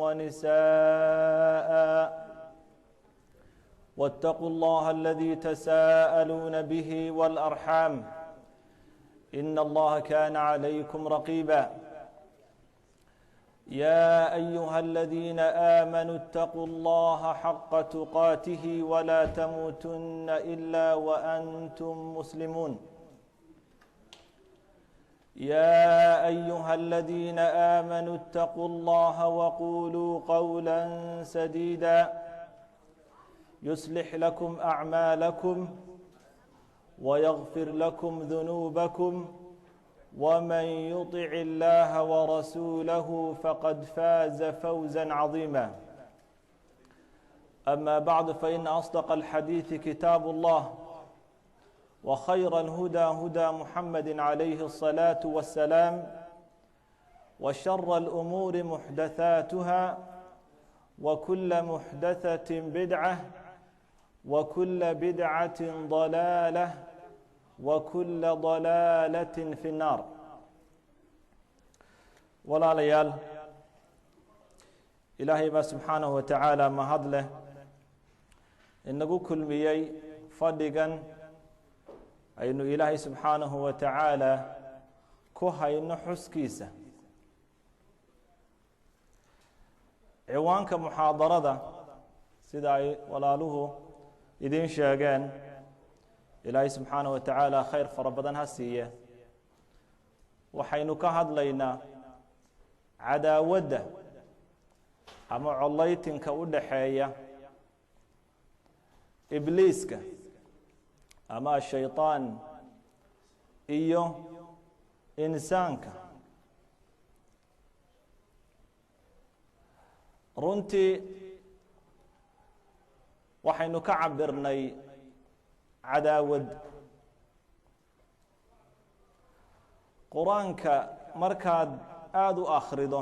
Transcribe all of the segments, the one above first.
ونساء واتقوا الله الذي تساءلون به والأرحام إن الله كان عليكم رقيبا يا أيها الذين آمنوا اتقوا الله حق تقاته ولا تموتن إلا وأنتم مسلمون يا أيها الذين آمنوا اتقوا الله وقولوا قولا سديدا يصلح لكم أعمالكم ويغفر لكم ذنوبكم ومن يطع الله ورسوله فقد فاز فوزا عظيما أما بعد فإن أصدق الحديث كتاب الله وخير الهدى هدى محمد عليه الصلاة والسلام وشر الأمور محدثاتها وكل محدثة بدعة وكل بدعة ضلالة وكل ضلالة في النار ولا ليال إلهي با سبحانه وتعالى ما هدله إنه كل ميي فضيقا أنه إلهي سبحانه وتعالى كوهي نحس كيسة عوانك محاضرة سيداي ولالوه إذن شاقان إلهي سبحانه وتعالى خير فربضان هسية وحينك هدلينا عداودة أما عليتنك ودحية إبليسك أما الشيطان إيو إنسانك runtii waxaynu ka cabirnay cadaawad quraanka markaad aad u akhrido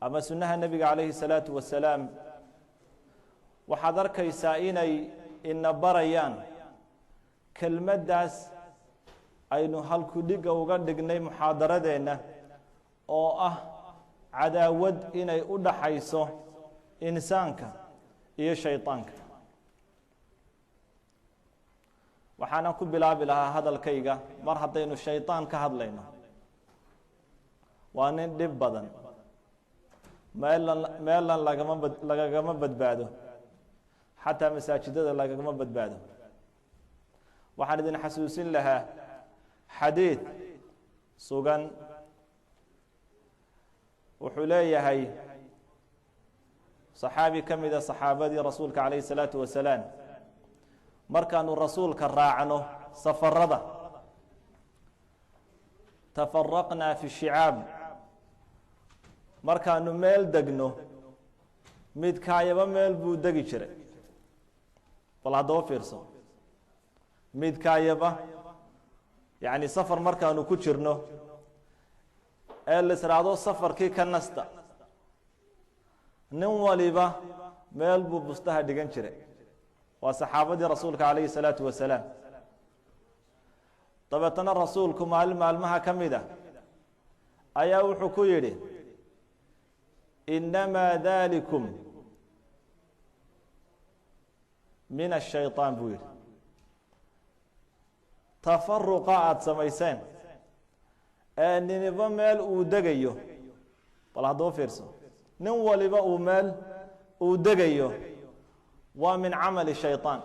ama sunnaha nabiga calayhi salaatu wasalaam waxaad arkaysaa inay ina barayaan kelmaddaas aynu halku dhiga uga dhignay muxaadaradeenna oo ah cadaawad inay u dhaxayso insaanka iyo shaytaanka waxaana ku bilaabi lahaa hadalkayga mar haddaynu shaytaan ka hadlayno waa nin dhib badan meelan lagagama badbaado xataa masaajidada lagagama badbaado waxaan idin xasuusin lahaa xadiid sugan wuxuu leeyahay صحابي كمida صحaabadii rasuulka عalayه الصلاaةu وaسلاaم markaanu rasuulka raacno safarada تaفaraqnaa في الشicaab markaanu meel degno midkaayaba meel buu degi jiray bal haddaba fiirso midkaayaba yaعni safar markaanu ku jirno ee la israado safarkii ka nasta nin waliba meel buu bustaha dhigan jiray waa saxaabadii rasuulka calayhi salaatu wasalaam dabeetana rasuulku maalmaha ka mid ah ayaa wuxuu ku yidhi innamaa dalikum min ashayطaan buu yidhi tafaruqa aada samayseen ee niniba meel uu degayo bal haddaba fiirso nin waliba uu meel uu degayo waa min camali shayطaan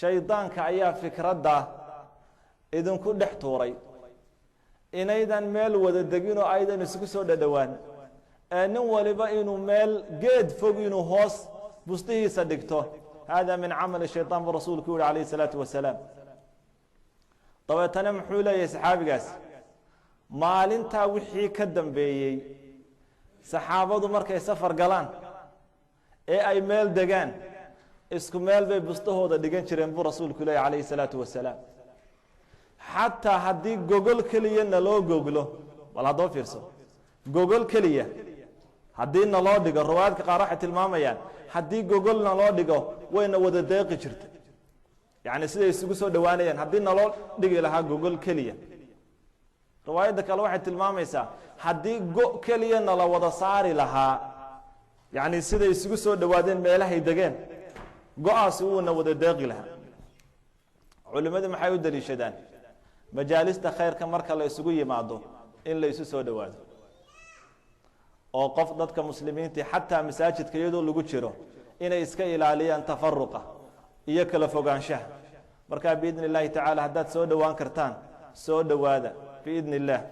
shaydaanka ayaa fikradda idinku dhex tuuray inaydan meel wada degin oo aydan isugu soo dhadhowaan ee nin waliba inuu meel geed fog inuu hoos bustihiisa dhigto hada min camali shayطaan buu rasuulku yihi calayhi الsalaatu wasalaam dabeetana muxuu leeyahay saxaabigaas maalintaa wixii ka dambeeyey saxaabadu markay safar galaan ee ay meel degaan isku meel bay bustahooda dhigan jireen buu rasuulku leeyahy calayhi الsalaatu wasalaam xataa haddii gogol keliya naloo goglo bal haddoo fiirso gogol keliya haddii naloo dhigo riwaayadka qaar waxay tilmaamayaan haddii gogol naloo dhigo wayna wada deeqi jirta yacni siday isugu soo dhowaanayaan haddii naloo dhigi lahaa gogol keliya riwaayadda kale waxay tilmaamaysaa haddii go' keliyana la wada saari lahaa yacni siday isugu soo dhowaadeen meelahay degeen go-aasi wuuna wada deeqi lahaa culimmadu maxay u daliishadaan majaalista khayrka marka la isugu yimaado in la isu soo dhowaado oo qof dadka muslimiintii xataa masaajidka iyadoo lagu jiro inay iska ilaaliyaan tafaruqa iyo kala fogaanshaha markaa biidni illaahi tacaala haddaad soo dhowaan kartaan soo dhowaada biidni illaah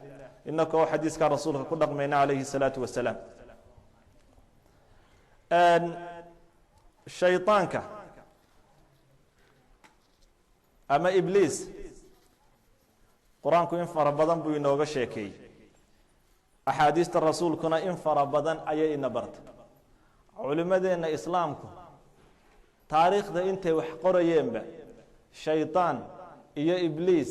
inakoo xadiiskaa rasuulka ku dhaqmayna calayhi salaatu wasalaam shayطaanka ama ibliis qur-aanku in fara badan buu inooga sheekeeyey axaadiista rasuulkuna in fara badan ayay ina bartay culimmadeenna islaamku taariikhda intay wax qorayeenba shayطaan iyo ibliis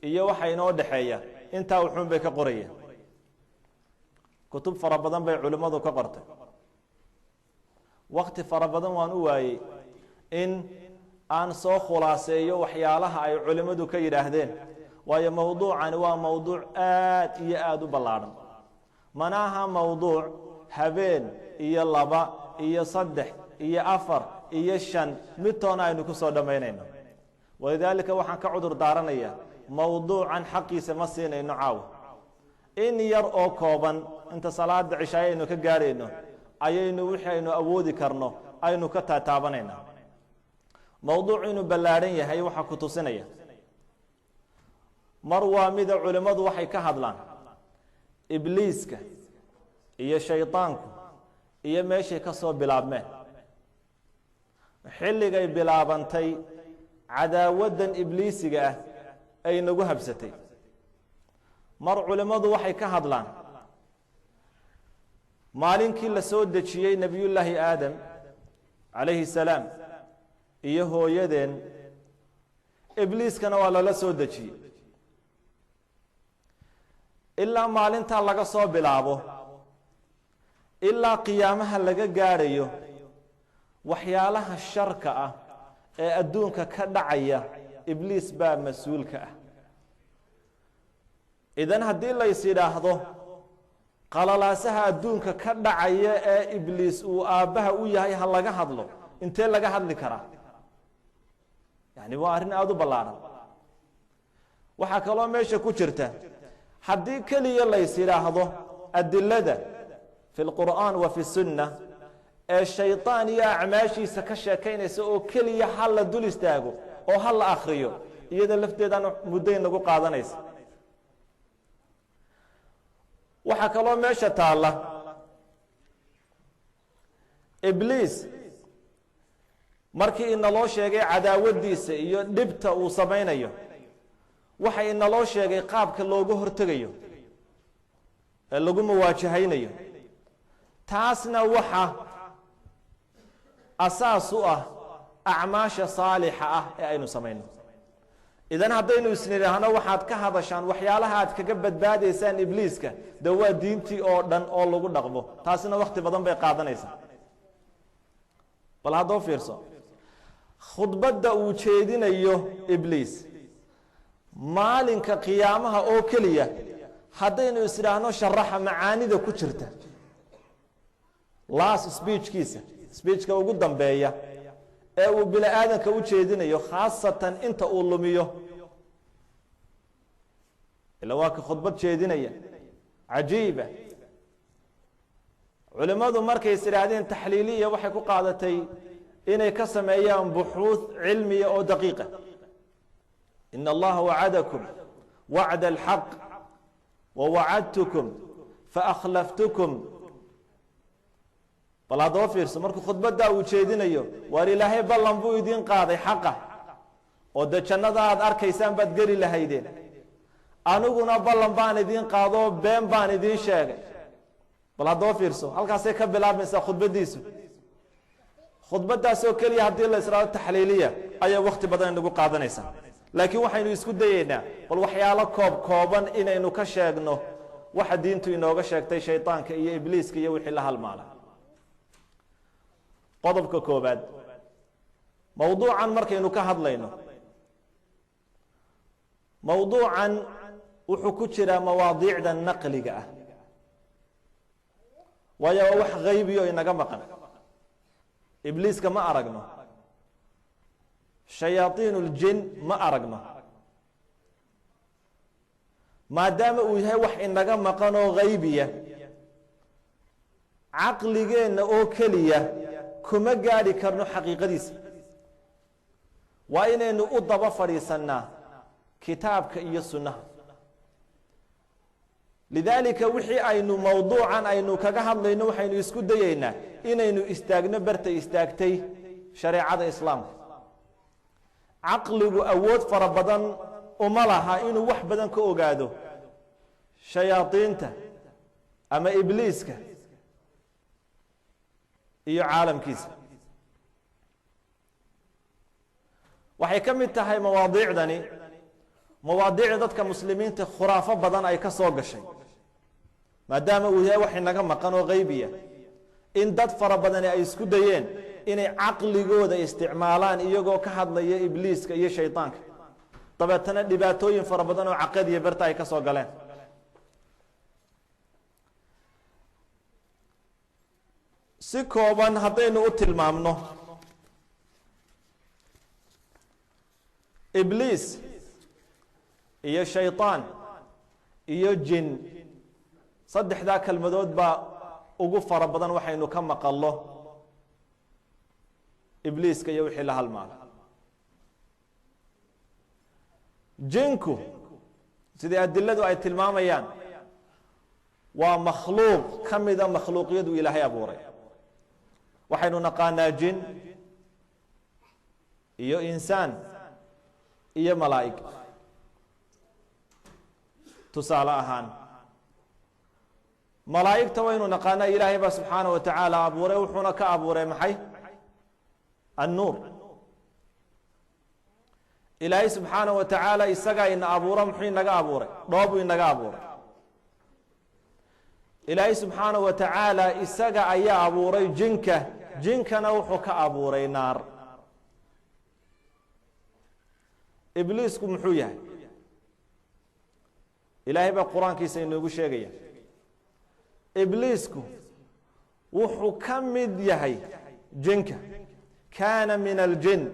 iyo waxa inoo dhexeeya intaa wuxuun bay ka qorayeen kutub fara badan bay culimmadu ka qortay wakti fara badan waan u waayey in aan soo khulaaseeyo waxyaalaha ay culimmadu ka yidhaahdeen waayo mowduucani waa mowduuc aad iyo aada u ballaadhan mana aha mowduuc habeen iyo laba iyo saddex iyo afar iyo shan midtoona aynu ku soo dhammaynayno walidaalika waxaan ka cudur daaranayaa mowduucan xaqiisa ma siinayno caawa in yar oo kooban inta salaada cishaaye aynu ka gaarayno ayaynu wixii aynu awoodi karno aynu ka taataabanaynaa mowduuc inuu ballaadhan yahay waxaa ku tusinaya mar waa mida culimmadu waxay ka hadlaan ibliiska iyo shayطaanku iyo meeshay ka soo bilaabmeen xilligay bilaabantay cadaawaddan ibliisiga ah ay nagu habsatay mar culimmadu waxay ka hadlaan maalinkii la soo dejiyey nebiyullaahi aadam calayhi salaam iyo hooyadeen ibliiskana waa lala soo dejiyey ilaa maalintaa laga soo bilaabo ilaa qiyaamaha laga gaadhayo waxyaalaha sharka ah ee adduunka ka dhacaya ibliis baa mas-uulka ah idan haddii lays yidhaahdo qalalaasaha adduunka ka dhacaya ee ibliis uu aabbaha u yahay ha laga hadlo intee laga hadli karaa yani waa arrin aada u ballaaran waxaa kaloo meesha ku jirta haddii keliya lays yidhaahdo adilada fi lqur'aan wa fi sunna ee shayطaan iyo acmaashiisa ka sheekaynaysa oo keliya ha la dul istaago oo ha la akriyo iyada lafteedana mudday nagu qaadanaysa waxaa kaloo meesha taalla ibliis markii inaloo sheegay cadaawaddiisa iyo dhibta uu samaynayo waxa inaloo sheegay qaabka looga hortegayo ee lagu muwaajahaynayo taasna waxa asaas u ah acmaasha saalixa ah ee aynu samayno idan haddaynu isnidhaahno waxaad ka hadashaan waxyaalaha aad kaga badbaadaysaan ibliiska de waa diintii oo dhan oo lagu dhaqmo taasina wakti badan bay qaadanaysaa bal haddoo fiirso khudbadda uu jeedinayo ibliis maalinka qiyaamaha oo keliya haddaynu isdhaahno sharaxa macaanida ku jirta las speechkiisa speechka ugu dambeeya ee uu bini aadanka u jeedinayo khaasatan inta uu lumiyo ila waa ka khudbad jeedinaya cajiiba culimmadu markay is idhaahdeen taxliiliya waxay ku qaadatay inay ka sameeyaan buxuuth cilmiya oo daqiiqa in allaha wacadakum wacda alxaq wawacadtukum faakhlaftukum bal haddoo fiirso markuu khudbaddaa uu jeedinayo waar ilaahay ballan buu idiin qaaday xaqa oo dee jannada aad arkaysaan baad geli lahaydeen aniguna ballan baan idiin qaadoo been baan idiin sheegay bal haddoo fiirso halkaasay ka bilaabmaysaa khudbaddiisu khudbaddaasoo keliya haddii la israado taxliiliya ayaa wakti badan inagu qaadanaysaa laakiin waxaynu isku dayeynaa bal waxyaalo kooban inaynu ka sheegno waxa diintu inooga sheegtay shaydaanka iyo ibliiska iyo wixii la halmaala qodobka koobaad mowduucan markaynu ka hadlayno mowduucan وحكوشرا مواضيع ذا النقل جاء ويا وح غيبي إنك مقنا إبليس كما أرقنا شياطين الجن ما أرقنا ما دام وجه وح إنك مقنا غيبية عقل جن أو كلية كما قال كرنو حقيقة ديس وإن إنه أضرب فريسنا كتابك إيا السنة لذلك وحي أينو موضوعا أينو كجهل لأنه وحي يسكت دينا إنه استاجنا برت استاجتي شريعة الإسلام عقله أود فربضن وملها إنه وح بدن كأوجاده شياطينته أما إبليسك إيو عالم كيس waxay ka mid tahay mawaadiicdani mawaadiic dadka muslimiinta khuraafo badan ay ka soo gashay maadaama uu yahay wax inaga maqan oo qaybiya in dad fara badan ay isku dayeen inay aqligooda isticmaalaan iyagoo ka hadlaya ibliiska iyo shaytaanka tabatana dhibaatooyin fara badan oo aqad iyo barta ay ka soo galeen si kooban hadaynu u tilmaamno إبليس إيا شيطان إيا جن صدح ذاك المدود با أقف ربضان وحينو كما قال الله إبليس كي يوحي لها المال جنكو سيدي أدلدو أي تلمام أيان ومخلوق كم إذا مخلوق يدو إلهي أبوري وحينو نقانا جن إيا إنسان iyo malaa'ig tusaale ahaan malaa'igta waynu naqaana ilaahay ba subhanahu wa ta'ala abuuray wuxuuna ka abuuray maxay an-nuur ilaahay subhanahu wa ta'ala isaga in abuura muxuu naga abuuray dhoob inaga abuuray ilaahay subhanahu wa ta'ala isaga ayaa abuuray jinkana wuxuu ka abuuray naar إبليس كم حويه إلهي بالقرآن كيسا إنه شيء إبليس كم وحكم يهي جنك كان من الجن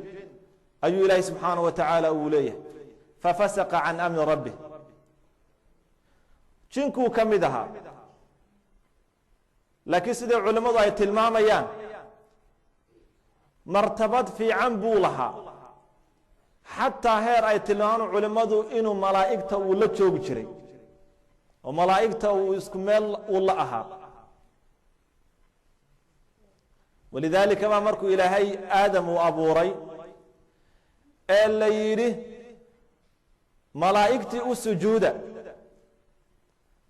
أي إلهي سبحانه وتعالى أوليه ففسق عن أمر ربه جنكو كم ذها لكن سيد العلماء يتلمام أيان مرتبط في عنبولها حتى هير أي تلان علماء إنه ملائكته ولا تشوق شري وملائكته ويسكمل ولا أها ولذلك ما مركوا إلى هي آدم وأبوري إلا يري ملائكتي وسجودة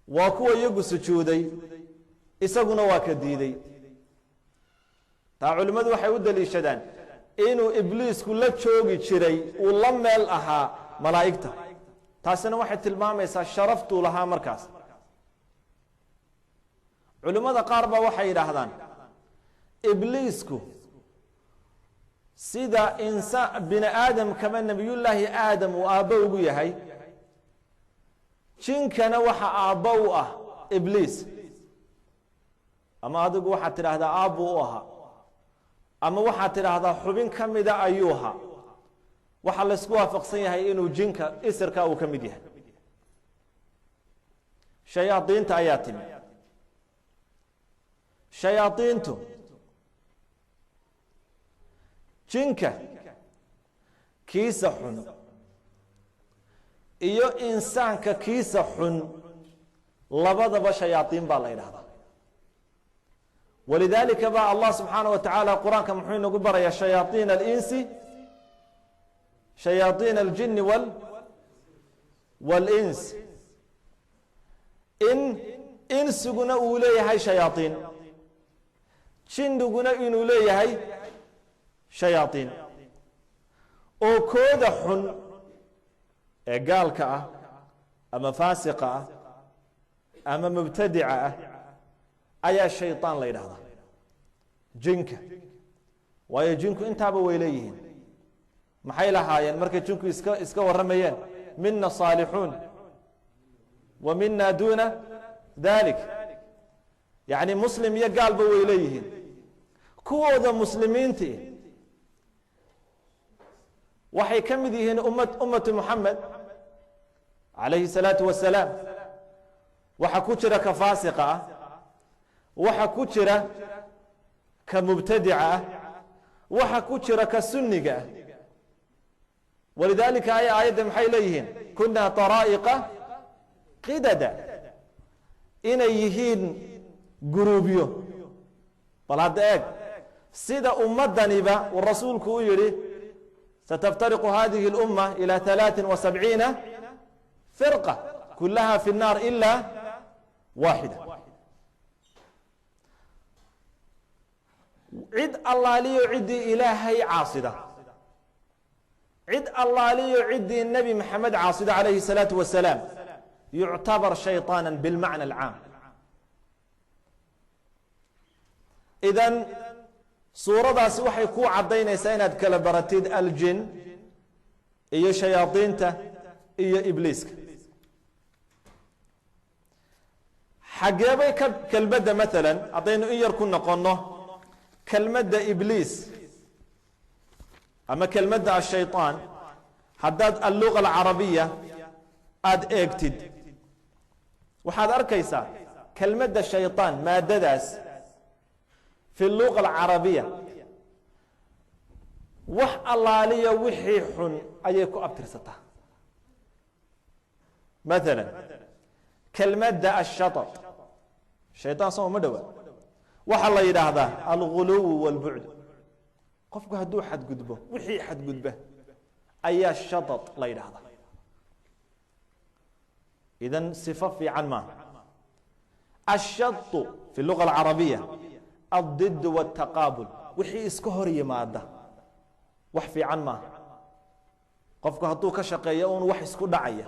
وكو يجو سجودي إسقنا واكديدي تا علماء وحيود لي شدان إنه إبليس كل شوق شري ولما الأها ملائكته تاسنا واحد تلماميسا شرفت لها مركز علماء قاربة وحي رهدان إبليسكو سيدا إنسان بن آدم كمان نبي الله آدم وآبوه يهي شنكنا وحا آبوه إبليس أما هذا وحا ترهدا آبوها أما waxaa tiraahdaa xubin kamida ayuuha waxa la isku waafaqsan yahay inuu jinka isirka uu kamid yahay shayaadiinta ayaa timi shayaadiintu jinka kiisa xun iyo insaanka kiisa xun labadaba shayaadiin baa la yiraahdaa ولذلك بقى الله سبحانه وتعالى القرآن كمحوين نقبر يا شياطين الإنس شياطين الجن والإنس إنس قنا أولي هاي شياطين جن قنا إن أولي هاي شياطين أو كود حن قال كأ أما فاسقة أما مبتدعة أي الشيطان لا يرهض جنك ويا جنك أنت أبو إليهن محيلها يعني مركز جنك إسكا ورميان منا صالحون ومنا دون ذلك يعني مسلم يقال بويليه كوذا مسلمين تي وحي كمديهن أمة محمد عليه الصلاة والسلام وحكوشرة كفاسقة وحكوشرة كمبتدعة وحكوشرة كسنقة ولذلك آية محي ليهن كنا طرائق قددا إن يهين جروبيو بلاد إيك سيدا أمدني با والرسول كويري ستفترق هذه الأمة إلى 73 فرقة كلها في النار إلا واحدة عد الله لي عدي إلهي عاصدة عد الله لي عدي النبي محمد عاصدة عليه الصلاة والسلام يعتبر شيطانا بالمعنى العام إذن صورة waxay ku cadaynaysaa inaad kala baratid aljin iyo shayaadiinta iyo ibliiska xageebay ka kelmadda مثلا hadaynu in yar ku noqono kelmadda ibliis ama kelmadda ash-shaytaan haddaad al-lugha al-arabiyya aad eegtid waxaad arkaysaa kelmadda shaytaan maadadaas في اللغة العربية وح الله لي وحي حن أيكو أبترسطها مثلا كلمة الشطط الشيطان صوم مدوى وح الله يداه ذا الغلو والبعد قفك هدو حد قدبه وحي حد قدبه أي الشطط الله يداه ذا إذن صفة في عنما الشط في اللغة العربية الضد والتقابل وحي اسكهري ماده wax fiican ma qofku haduu ka shaqeeyo oo wax isku dhacaya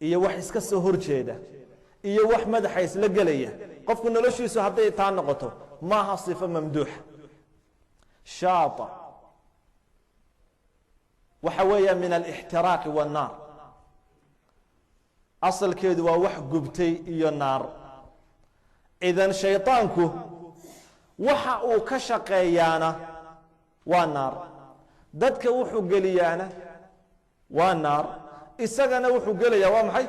iyo wax iska soo horjeeda iyo wax madaxa isla galaya qofku noloshiisu haday taa noqoto ma ha sifa mamduux shaata waxa weeya min al-ihtiraq wan-nar asalkeedu waa wax gubtay iyo naar idan shaytaanku waxa uu ka shaqeeyaana waa naar dadka wuxuu geliyaana waa naar isagana wuxuu gelayaa waa maxay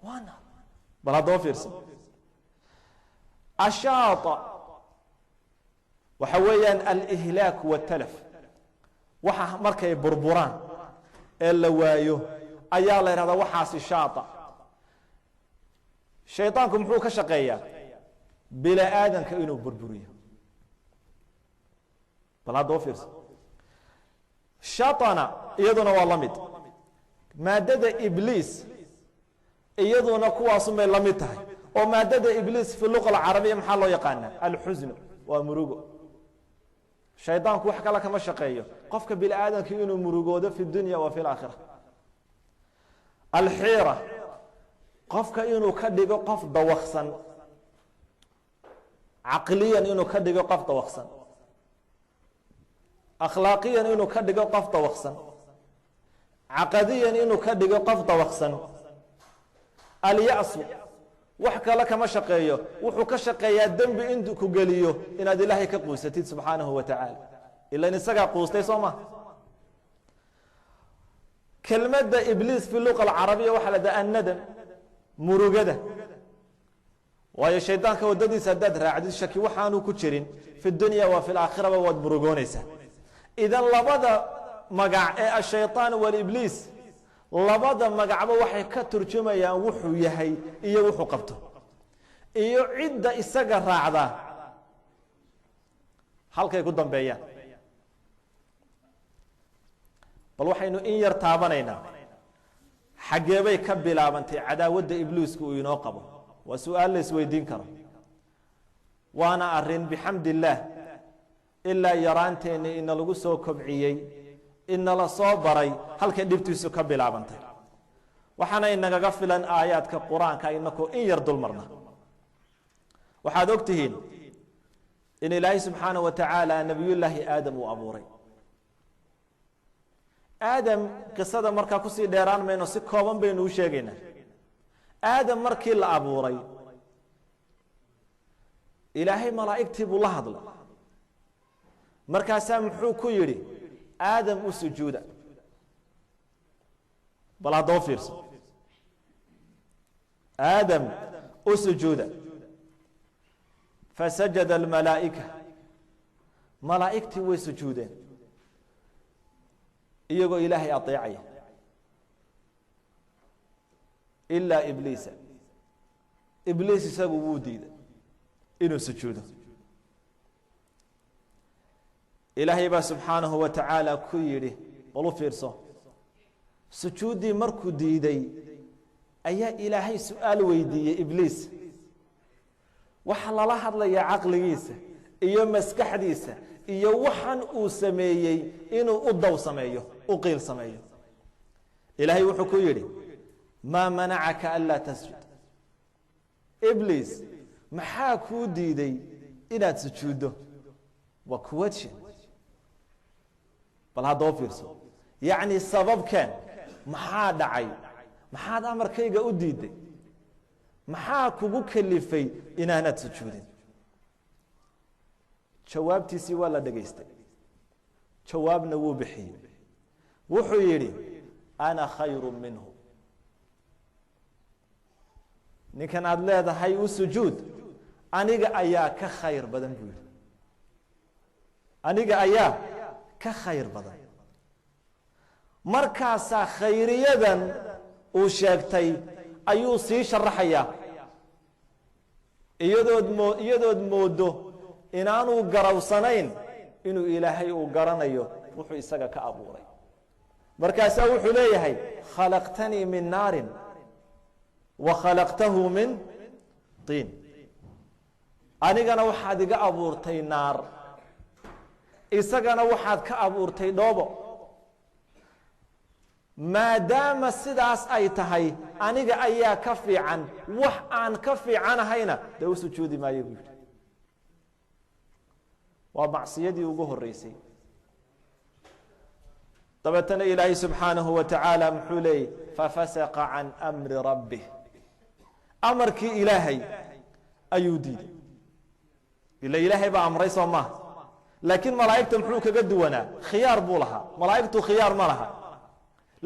waa naar bal hadoo fiirsan ashaata waxa weeyaan al-ihlaak wa talaf waxa markay burburaan ee la waayo ayaa la yiraahdaa waxaasi shaata shaytaanku muxuu ka shaqeeyaa bila aadanka inuu burburiyo بلا دوفيرس شاطنا يدنا والله مادة إبليس يدنا كواس من لمتها ومادة إبليس في اللغة العربية محله يقانا الحزن ومروجو الشيطان كوح كلا كما شقيه قفك بالآدم كأنه مروجو ده في الدنيا وفي الآخرة الحيرة قفك إنه كدق قف دوخسا عقليا إنه كدق قف دوخسا أخلاقيا إنه كدق قف دوخسا عقديا إنه كدق قف دوخسا اليأس وحكى لك ما شقيه وحك شقيه الذنب عندك قليه إن هذه الله كقوستي سبحانه وتعالى إلا نسقى قوستي صوما كلمة إبليس في اللغة العربية وحلد الندم مرقدة ويا الشيطان كوددي سدد راعد الشكي وحانو كتشرين في الدنيا وفي الآخرة وود مرقونيسا إذا لبدا مقع الشيطان والإبليس لبدا مقعبه وحي كترجمة يا وحو يهي إيا وحو قبته إيا عدة إساقة راعدا حلقة يقدم بيان بل وحينو إن يرتابانينا حقيبي كبلا بنتي عداوة إبليس كو ينوقبه وسؤال لسويدين كرم وانا أرين بحمد الله إلا يرانتين إن لغو سو كبعيي إن لا صبري هل كدبتو سو كبلا بنتي وحنا إنك غفلا آيات كقرآن كإنكو إن يرد المرنا وحاد وقتهين إن الله سبحانه وتعالى نبي الله آدم وأبوري آدم قصة مركا كسي ديران مينو سكوبان بينو شيغينا aadam markii la abuuray ilaahay malaa'igtii buu la hadlay markaasaa muxuu ku yidhi aadam u sujuuda bal haddoo fiirso aadam u sujuuda fasajada almalaa'ika malaa'igtii way sujuudeen iyagoo ilaahay adeecaya ilaa ibliisa ibliis isagu wuu diiday inuu sujuudo ilaahay baa subxaanahu wa tacaala ku yidhi bal u fiirso sujuuddii markuu diiday ayaa ilaahay su-aal weydiiyey ibliis waxa lala hadlayaa caqligiisa iyo maskaxdiisa iyo waxan uu sameeyey inuu u daw sameeyo u qiil sameeyo ilaahay wuxuu ku yidhi maa manacaka anlaa tasjud ibliis maxaa kuu diiday inaad sujuuddo waa question bal haddoo fiirso yacni sababkeen maxaa dhacay maxaad amarkayga u diiday maxaa kugu kalifay inaanad sujuudin jawaabtiisii waa la dhegaystay jawaabna wuu bixiyey wuxuu yidhi ana khayru minhu ninkan aada leedahay u sujuud aniga ayaa ka khayr badan buu yidhi aniga ayaa ka khayr badan markaasaa khayriyadan uu sheegtay ayuu sii sharaxayaa iyadood moodo inaanuu garawsanayn inuu ilaahay uu garanayo wuxuu isaga ka abuuray markaasaa wuxuu leeyahay khalaqtanii min naarin wa khalaqtahu min tiin anigana waxaad iga abuurtay naar isagana waxaad ka abuurtay dhoobo maadaama sidaas ay tahay aniga ayaa ka fiican wax aan ka fiicanahayna dee u sujuudi maayo buu yidhi waa macsiyadii ugu horeysay dabeetana ilaahay subxaanahu wa tacaala muxuu leeyay fafasaqa can amri rabbih amarkii ilaahay ayuu diiday ila ilaahay baa amray soo maaha laakiin malaa'igta muxuu kaga duwanaa khiyaar buu lahaa malaa'igtu khiyaar ma laha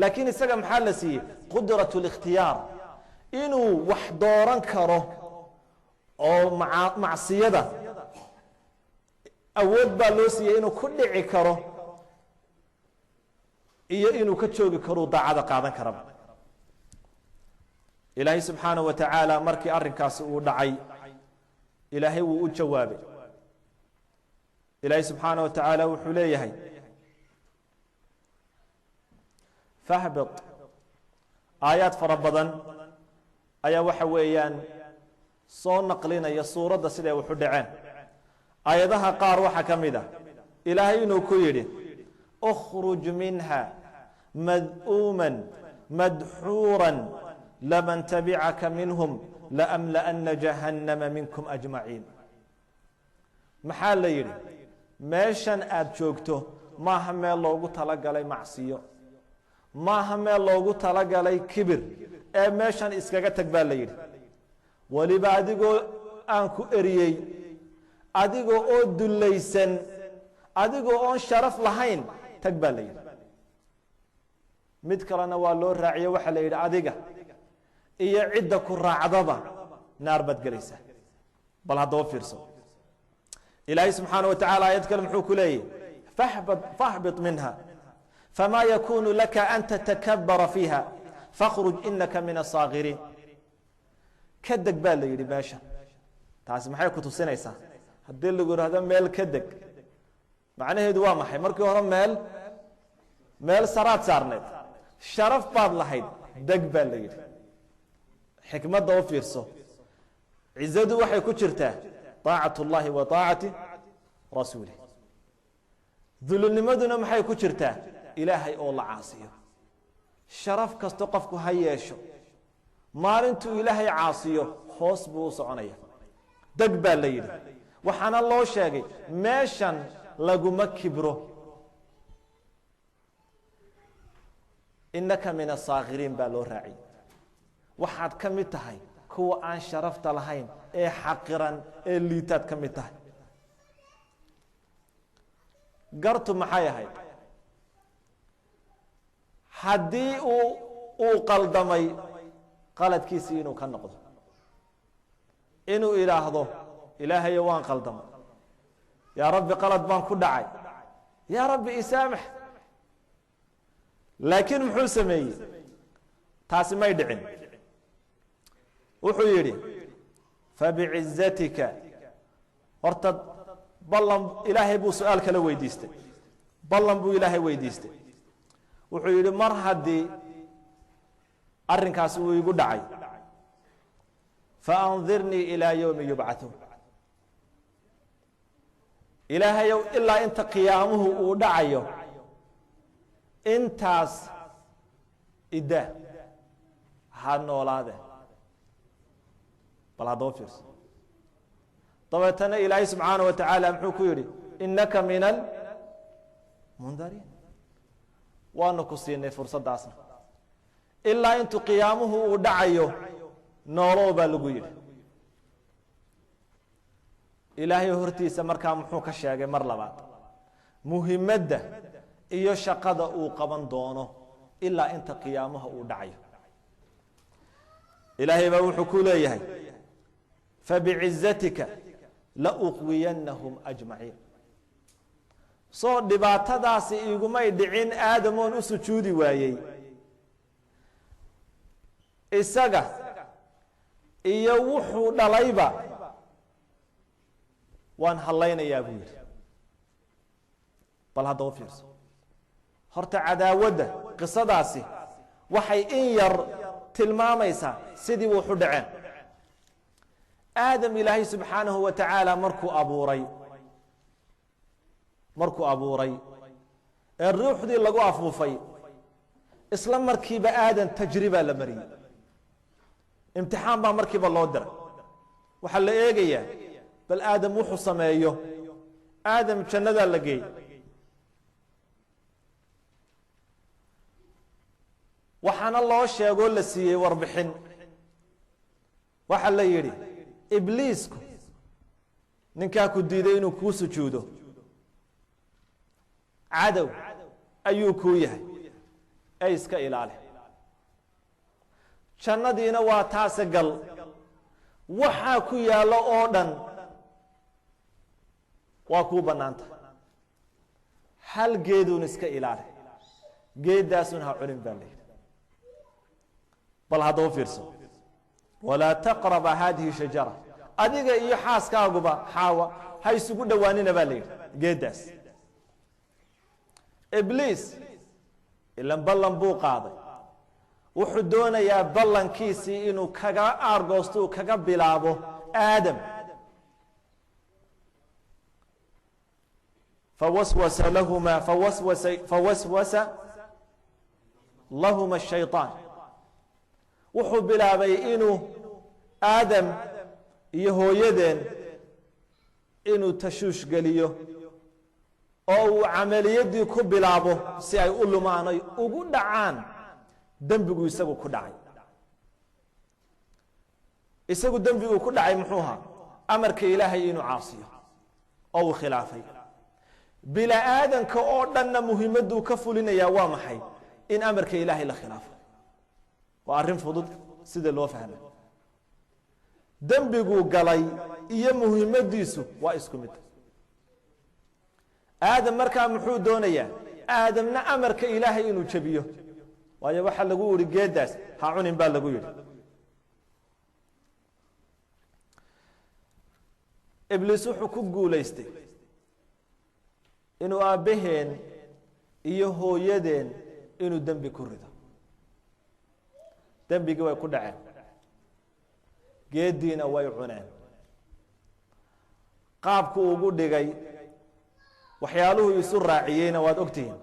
laakiin isaga maxaa la siiyey qudratu likhtiyaar inuu wax dooran karo oo macsiyada awood baa loo siiyey inuu ku dhici karo iyo inuu ka joogi karo daacada qaadan karaba ilaahay subxaanahu wa tacaala markii arrinkaasi uu dhacay ilaahay wuu u jawaabay ilaahay subxaanahu wa tacaala wuxuu leeyahay fahbit aayaad fara badan ayaa waxa weeyaan soo naqlinaya suuradda siday waxu dhaceen aayadaha qaar waxaa ka mid ah ilaahay inuu ku yidhi اkhruj minha mad'uuman madxuuran laman tabicaka minhum laamla'ana jahannama minkum ajmaciin maxaa la yidhi meeshan aad joogto maaha meel loogu talagalay macsiyo maaha meel loogu talagalay kibir ee meeshan iskaga tag baa la yidhi weliba adigoo aan ku eriyey adigoo oo dullaysan adigoo oon sharaf lahayn tag baa la yidhi mid kalena waa loo raaciye waxaa la yidhi adiga iyo cidda ku raacdaba naar baad gelaysaa bal haddoo fiirso ilaahay subxaana wa tacala aayad kale muxuu ku leeyahy fahbit minha fma yakunu laka an tatakabara fiiha fakhruj inaka min asaakiriin ka deg baa la yidhi meesha taasi maxay ku tusinaysaa haddii lagu ihahdo meel ka deg macnaheedu waa maxay markii hore meel saraad saarneed sharaf baad lahayd deg baa la yidhi xikmadda u fiirso cizadu waxay ku jirtaa طaacat اllahi wa طaacati rasuulih dulinimaduna maxay ku jirtaa ilaahay oo la caasiyo sharaf kasto qofku ha yeesho maalintuu ilaahay caasiyo hoos buu u soconaya deg baa la yidhi waxaana loo sheegay meeshan laguma kibro inaka min asaakiriin baa loo raaciyey waxaad ka mid tahay kuwa aan sharafta lahayn ee xaqiran ee liitaad ka mid tahay. gartu maxay ahayd? haddii uu qaldamay qaladkiisii inuu ka noqdo, inuu idhaahdo ilaahayo waan qaldamay, yaa rabbi qalad baan ku dhacay, yaa rabbi isaamax. laakiin muxuu sameeyey? taasi may dhicin. wuxuu yidhi fabicizatika, horta ballan ilaahay buu su-aal kala weydiistay, ballan buu ilaahay weydiistay. wuxuu yidhi mar haddii arrinkaasi uu igu dhacay, faandirnii ilaa yowmi yubcathuun, ilaahayow ilaa inta qiyaamuhu uu dhacayo intaas iddaa ha noolaade. bal haddaba fiirso. dabeetana ilaahay subxaanaه wa tacaala muxuu ku yidhi inaka min almundariin, waanu ku siinay fursaddaasna ilaa intuu qiyaamuhu uu dhacayo noolow baa lagu yidhi. ilaahay hortiisa markaa muxuu ka sheegay mar labaad muhimadda iyo shaqada uu qaban doono ilaa inta qiyaamaha uu dhacayo. ilaahay baa wuxuu ku leeyahay fabicizatika lauqwiyannahum ajmaciin. soo dhibaatadaasi igumay dhicin aadamoon u sujuudi waayey, isaga iyo wuxuu dhalayba waan hallaynayaa buu yidhi. bal haddaba fiirso. horta cadaawadda qisadaasi waxay in yar tilmaamaysaa sidii wuxu dhaceen. aadam ilaahay subxaanahu wa tacaala markuu abuuray ee ruuxdii lagu afuufay, isla markiiba aadan tajribaa la mariyey, imtixaan baa markiiba loo diray. waxaa la eegayaa bal aadam wuxuu sameeyo. aadam jannadaa la geeyey. waxaana loo sheegoo la siiyey warbixin. waxaa la yidhi ibliisku ninkaa ku diiday inuu kuu sujuudo cadow ayuu kuu yahay, ee iska ilaali. jannadiina waa taase gal, waxaa ku yaallo oo dhan waa kuu bannaanta. hal geeduun iska ilaali, geeddaasun ha cunin baa la yidhi. bal haddaba fiirso. walaa taqraba haadihi shajara, adiga iyo xaaskaaguba xaawa ha isugu dhowaanina baa la yidhi geeddaas. ibliis ilan ballan buu qaaday, wuxuu doonayaa ballankiisii inuu kaga aargoosto, uu kaga bilaabo aadam. fawaswasa lahuma الshayطaan, wuxuu bilaabay inuu aadam iyo hooyadeen inuu tashuush geliyo oo uu camaliyadii ku bilaabo si ay u lumaanay ugu dhacaan dembigu isagu ku dhacay. isagu dembigu ku dhacay muxuu ahaa? amarka ilaahay inuu caasiyo oo uu khilaafay. bila aadanka oo dhanna muhiimaduu ka fulinayaa waa maxay? in amarka ilaahay la khilaafo. waa arrin fudud sida loo fahmay. dembiguu galay iyo muhiimadiisu waa isku mid. aadam markaa muxuu doonayaa? aadamna amarka ilaahay inuu jabiyo, waayo waxaa lagu yidhi geeddaas ha cunin baa lagu yidhi. ibliis wuxuu ku guulaystay inuu aabbaheen iyo hooyadeen inuu dembi ku rido. dembigii way ku dhaceen, geeddiina way cuneen. qaabku ugu dhigay, waxyaaluhu isu raaciyeyna waad ogtihiin.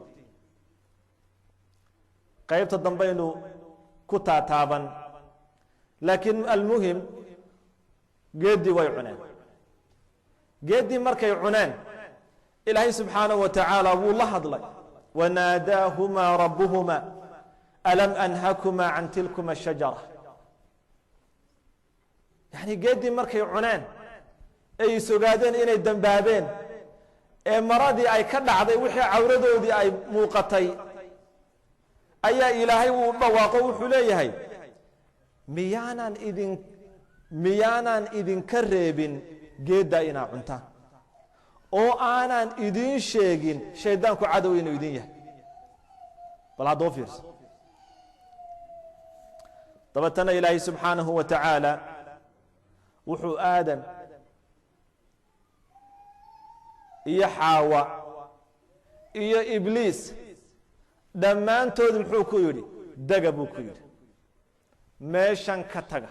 qaybta dambaynu ku taataaban, laakiin almuhim geeddii way cuneen. geeddii markay cuneen, ilaahay subxaanahu wa tacaala wuu la hadlay. wanaadaahumaa rabbuhumaa alam anhakumaa can tilkuma ashajara يعني geedii markay cuneen ay sugaadeen inay dambaabeen ee maradii ay ka dhacday wixii cawradoodii ay muuqatay ayaa ilaahay uu dhawaaqo wuxuu leeyahay miyaanan idinka reebin geedda inaa cuntaan oo aanan idin sheegin shaydaanku cadow inuu idin yahay bal haddoo fiirso dabatana ilaahay subxaanahu wa tacaala wuxuu aadam iyo xaawa iyo ibliis dhammaantood muxuu ku yidhi dega buu ku yidhi meeshan ka taga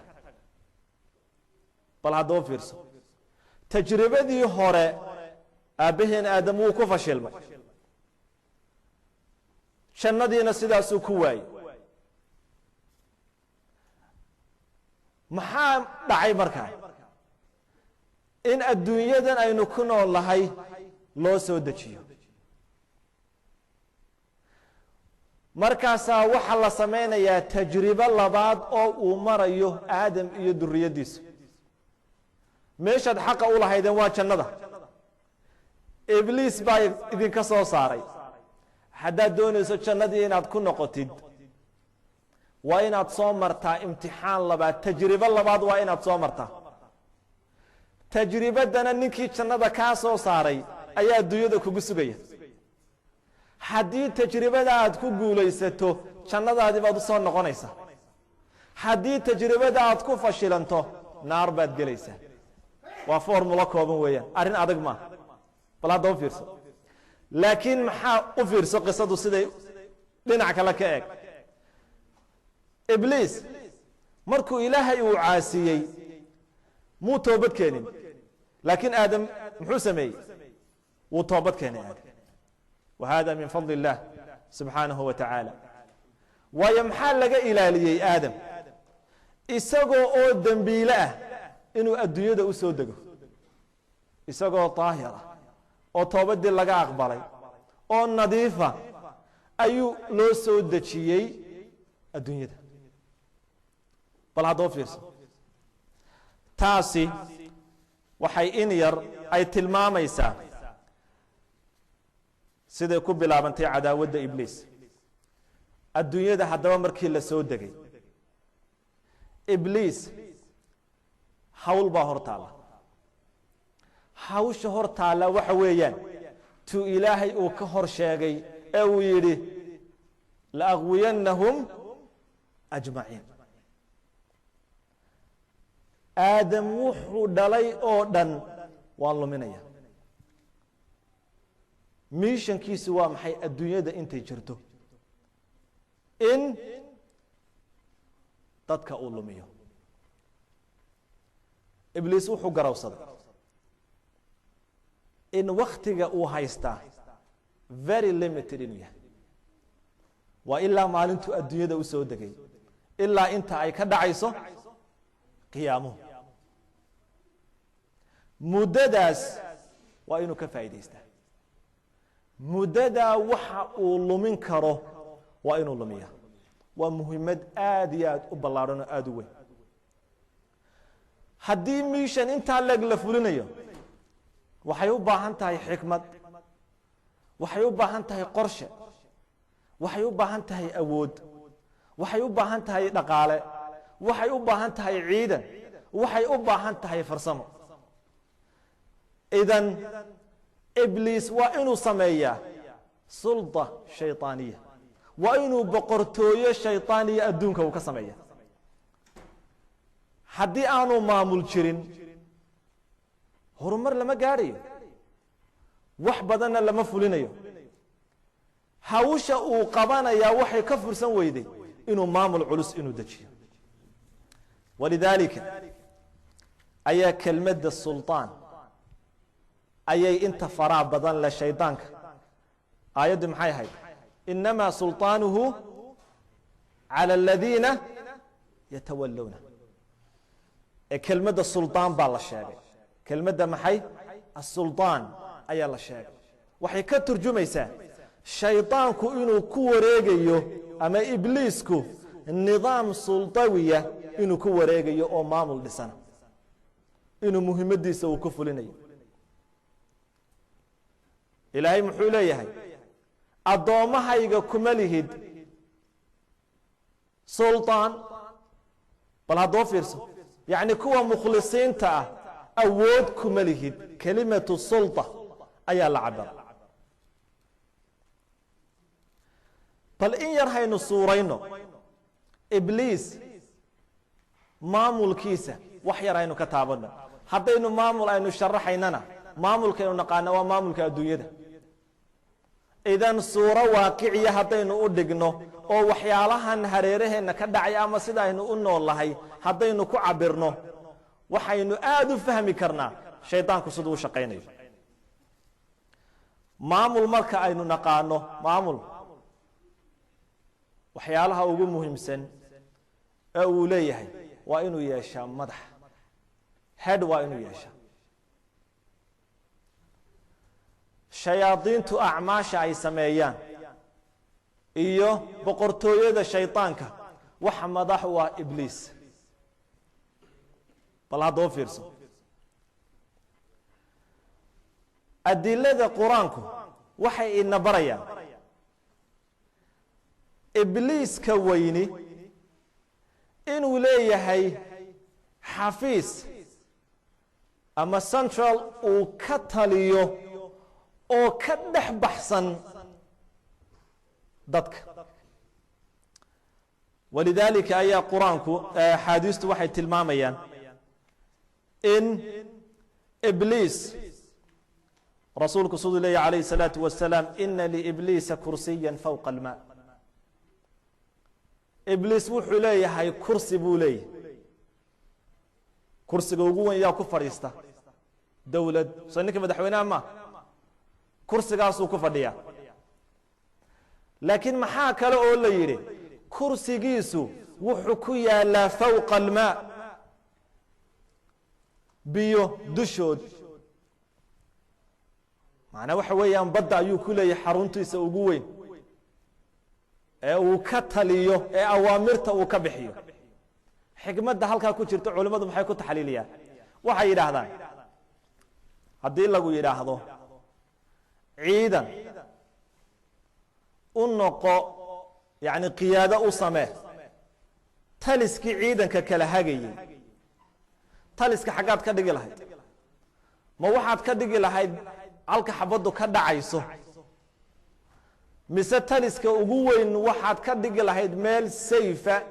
bal haddoo fiirso tajribadii hore aabbaheen aadam wuu ku fashilmay jannadiina sidaasuu ku waayey maxaa dhacay markaa in adduunyadan aynu ku nool nahay loo soo dejiyo markaasaa waxaa la samaynayaa tajribo labaad oo uu marayo aadam iyo duriyaddiisu meeshaad xaqa u lahaydeen waa jannada ibliis baa idinka soo saaray haddaad doonayso jannadii inaad ku noqotid waa inaad soo martaa imtixaan labaad tajribo labaad waa inaad soo martaa tajribadana ninkii jannada kaa soo saaray ayaa adduunyada kugu sugaya haddii tajribada aad ku guulaysato jannadaadii baad u soo noqonaysaa haddii tajribada aad ku fashilanto naar baad gelaysaa waa formulo kooban weeyaan arrin adag maaha bal hadda u fiirso laakiin maxaa u fiirso qisadu siday dhinac kale ka eeg ibliis markuu ilaahay uu caasiyey muu toobad keenin laakiin aadam muxuu sameeyey wuu toobad keenay aadam وهذا من فضل الله سبحانه وتعالى ويمحى لغا إلاليي آدم إساقو أو دنبيلة إنو الدنيا دا أسو دقو إساقو طاهرة أو توبد لغا أقبالي أو نظيفة أيو لو سو دچيي الدنيا دا بل هذا فيرس تاسي وحي إنير أي تلماميسا siday ku bilaabantay cadaawadda ibliis adduunyada haddaba markii la soo degay ibliis hawl baa hor taalla hawsha hor taalla waxa weeyaan tuu ilaahay uu ka hor sheegay ee uu yidhi laaqwiyannahum ajmaciin aadam wuxuu dhalay oo dhan waan luminaya miishankiisu waa maxay adduunyada intay jirto in dadka uu lumiyo ibliis wuxuu garawsaday in waktiga uu haystaa very limited inuu yahay waa ilaa maalintuu adduunyada u soo degay ilaa inta ay ka dhacayso qiyaamuhu muddadaas waa inuu ka faa'iidaystaa muddadaa waxa uu lumin karo waa inuu lumiya waa muhiimad aad iyo aad u ballaadhan oo aad u weyn haddii miishan intaa leeg la fulinayo waxay u baahan tahay xikmad waxay u baahan tahay qorshe waxay u baahan tahay awood waxay u baahan tahay dhaqaale waxay u baahan tahay ciidan waxay u baahan tahay farsamo idan ibliis waa inuu sameeyaa sulda shayطaaniya waa inuu boqortooyo shayطaaniya adduunka uu ka sameeya haddii aanu maamul jirin horumar lama gaadhayo wax badanna lama fulinayo hawsha uu qabanayaa waxay ka fursan weyday inuu maamul culus inuu dejiyo walidaalika ayaa kelmadda sulطaan ayay inta faraa badan le shaydaanka aayaddu maxay ahayd inamaa sulطaanuhu calى aladiina yatawallowna ee kelmadda sulطaan baa la sheegay kelmadda maxay asulطaan ayaa la sheegay waxay ka turjumaysaa shaydaanku inuu ku wareegayo ama ibliisku nidaam sulطawiya inuu ku wareegayo oo maamul dhisana inuu muhiimadiisa uu ku fulinayo ilaahay muxuu leeyahay adoomahayga kuma lihid sultaan bal haddoo fiirso يعني كوا مخلصين تا أود كملهد كلمة السلطة أي العبر بل إن يرهين الصورين إبليس مامول كيسة وحي رهين كتابنا حتى إنه مامول أنه شرحيننا مامول كأنه نقانا ومامول كأدوية إذن صورة واقعية حتى إنه أدقنه oo waxyaalahan hareeraheena ka dhacay ama sida aynu u noolahay hadaynu ku cabirno waxaynu aad u fahmi karnaa shaydaanku sidoo uu shaqeynayo maamul marka aynu naqaano maamul waxyaalaha ugu muhiimsan ee uu leeyahay waa inuu yeeshaa madax head waa inuu yeeshaa shayaadiintu acmaasha ay sameeyaan iyo boqortooyada shaytaanka waxa madax waa ibliis bal hadoo fiirso adilada quraanku waxay ina barayaan ibliis ka weyni inuu leeyahay xafiis ama central uu ka taliyo oo ka dhex baxsan dadka ولذلك أي قرآنكو حديث واحد تلماميان إن إبليس رسولك صلى الله عليه الصلاة والسلام إن لإبليس كرسيا فوق الماء إبليس وحو ليه هاي كرسي بولي كرسي قوقوا يا كفر يستا دولة سنك مدحونا ما كرسي قاسو كفر ديا لكن maxaa kale oo la yiri kursigiisu wuxuu ku yaalaa fawqa almaa biyo dushood macna waxa weeyaan badda ayuu ku leeyahay xaruntiisa ugu weyn ee uu ka taliyo ee awaamirta uu ka bixiyo xigmadda halka ku jirta culimadu maxay ku taxliiliyaan waxay yiraahdaan hadii lagu yiraahdo ciidan unqo يعني قيادة أسماء تلسك عيدا ككلهاجي تلسك حاجات كدقي لهاي ما واحد كدقي لهاي علك حبضه كدا عيسو مثل تلسك أقوين واحد كدقي لهاي مال سيفة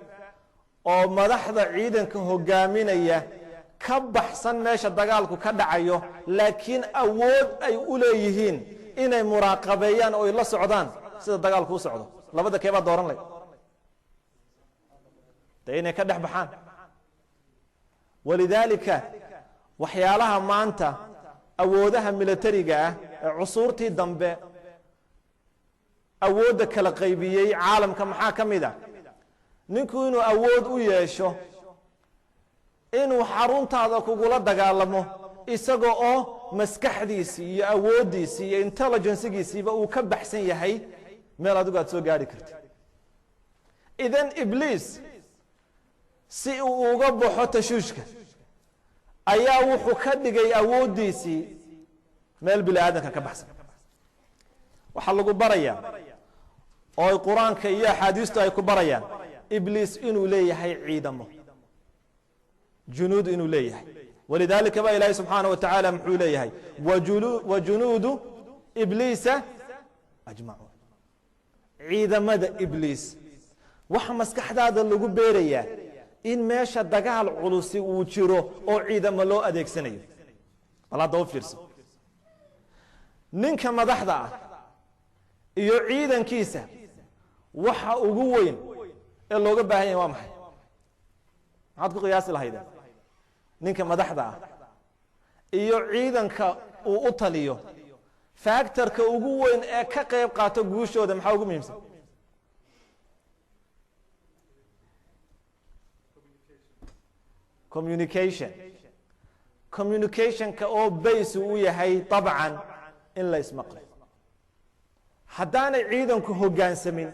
أو مدحضة عيدا كهجامين إياه كبحسن ماشى دجالك كدا عيو لكن أود أي أوليهين إن مراقبيان أو الله سعدان سيد دجالك هو سعده labada keeba dooran leh deena ka dhax baxaan walidaalika waxyaalaha maanta awoodaha militariga ah ee cusurtii dambe awooda kala qaybiyay caalamka maxaa kamida ninku inuu awood u yeesho inuu xaruntaada kugula dagaalamo isagoo oo maskaxdiisa iyo awoodiisa iyo intelligence-giisa uu ka baxsan yahay meel adigu aad soo gaari kartid idan ibliis si uu uga baxo tashuushka ayaa wuxuu ka dhigay awoodiisii meel bini aadanka ka baxsan waxaa lagu barayaa oo quraanka iyo axaadiistu ay ku barayaan ibliis inuu leeyahay ciidamo junuud inuu leeyahay walidaalika baa ilaahay subxaanahu wa tacaala muxuu leeyahay wajunuudu ibliisa ajmacuun ciidamada ibliis waxa maskaxdaada lagu beerayaa in meesha dagaal culusi uu jiro oo ciidamo loo adeegsanayo wala doo fiirso ninka madaxda ah iyo ciidankiisa waxa ugu weyn ee looga baahan yahay waa maxay maxaad ku qiyaasi lahayd ninka madaxda ah iyo ciidanka uu u taliyo factorka ugu weyn ee ka qayb qaato guushooda maxaa ugu muhiimsan communication ka oo base uu yahay طبعا in la ismaqlo haddaanay ciidanku hoggaansamin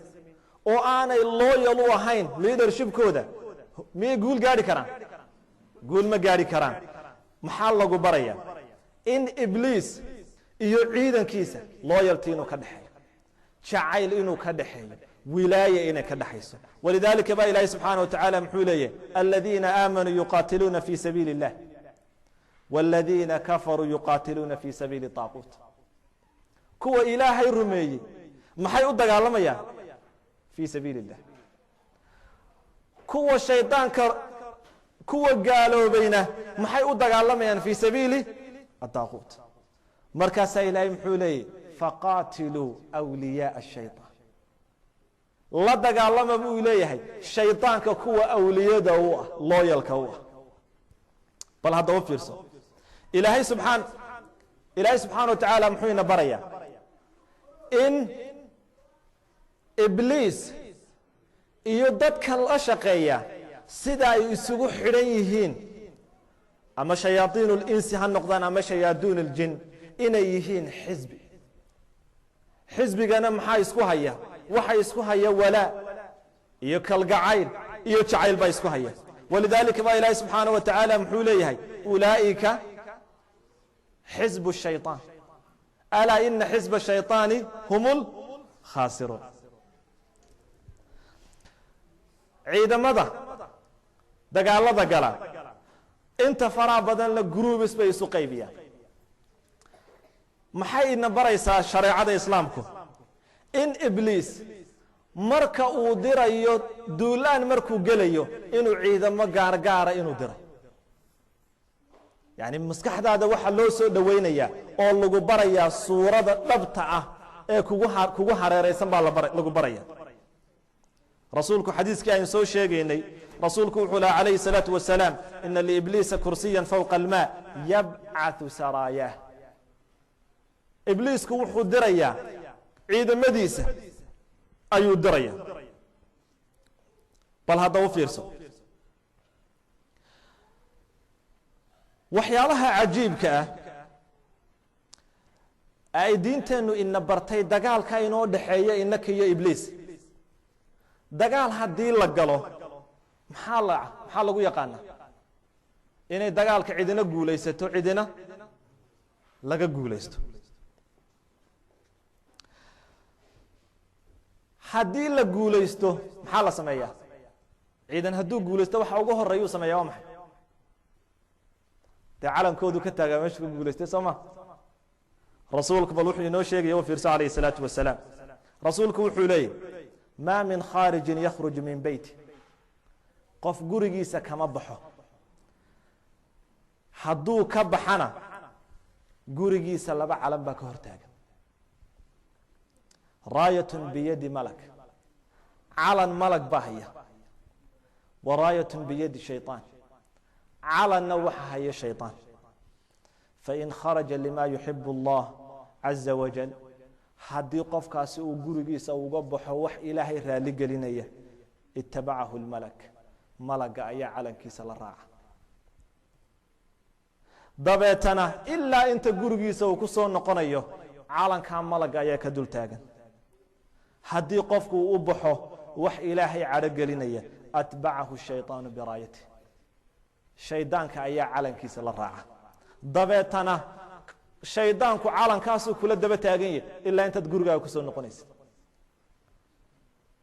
oo aanay loyal u ahayn leadership-kooda miyay guul gaari karaan guul ma gaari karaan maxaa lagu baraya in ibliis iyo ciidankiisa loyalty inuu ka dhaxeeyo jacayl inuu ka dhaxeeyo wilaaya inay ka dhaxayso walidaalika baa ilaahay subxaanahu watacaala muxuu leeyahay aladiina aamanuu yuqaatiluuna fi sabiili illah والذين كفروا يقاتلون في سبيل الطاغوت كوا إلهي رميي maxay u dagaalamayaan في سبيل الله kuwa shaydaanka kuwa gaaloobayna maxay u dagaalamayaan في سبيل الطاغوت markaas ilaahay muxuu leeyahay faqatiluu awliyaa الشيطان la dagaalama buu leeyahay shaydaanka kuwa awliyada u ah loyalka u ah bal hadda u fiirso ilaahay subxaanahu wa tacaala muxuu ina barayaa in ibliis iyo dadkan la shaqeeya sida ay isugu xidhan yihiin ama shayaadiinu linsi ha noqdaan ama shayaadiin اljin inay yihiin xisbi xisbigana maxaa isku haya waxa isku haya walaa iyo kalgacayl iyo jacayl baa isku haya walidaalika baa ilaahay subxaanahu wa tacaala muxuu leeyahay ulaa'ika xisbu الshayطaan alaa ina xisba الshayطaani hum اlkhaasiruun ciidamada dagaalada gala inta faraha badan la gruubis bay isu qaybiyaan maxay ina baraysaa shareecada islaamku in ibliis marka uu dirayo duulaan markuu gelayo inuu ciidamo gaargaara inuu diro yani maskaxdaada waxa loo soo dhaweynayaa oo lagu barayaa suurada dhabta ah ee kugu hareeraysan baa lagu baraya rasuulku xadiiskii aynu soo sheegaynay rasuulku wuxuu lahaa calayhi الsalaatu wasalaam ina liibliisa kursiyan fawqa almaa yabcathu saraayaah ibliisku wuxuu dirayaa ciidamadiisa ayuu diraya bal hadda u fiirso waxyaalaha cajiibka ah ay diinteennu ina bartay dagaalka inoo dhaxeeya inaka iyo ibliis dagaal haddii la galo maxaa lagu yaqaanaa inay dagaalka cidina guulaysato cidina laga guulaysto haddii la guulaysto maxaa la sameeyaa ciidan hadduu guulaysto waxa ugu horeeyuu sameeya waa maxay dee calankoodu ka taagaa meeshu ka guulaystay soo ma rasuulku bal wuxuu inoo sheegaya u fiirso calayhi الsalaatu wasalaam rasuulku wuxuu leeyahy ma min khaarijin yakhruj min beyti qof gurigiisa kama baxo hadduu ka baxana gurigiisa laba calan baa ka hortaagan raayat biyadi malak calan malag baa haya wa raayat biyadi shayطaan calanna waxa haya shayطaan fain kharaja lima yuxib اllah caza wajal haddii qofkaasi uu gurigiisa uga baxo wax ilaahay raali gelinaya itabacahu اlmalak malaga ayaa calankiisa la raaca dabeetana ilaa inta gurigiisa uu ku soo noqonayo calankaa malaga ayaa ka dul taagan haddii qofku uu u baxo wax ilaahay cadho gelinaya atbacahu shayطaanu biraayati shaydaanka ayaa calankiisa la raaca dabeetana shaydaanku calankaasuu kula daba taagan yahay ilaa intaad gurigaaga kusoo noqonaysa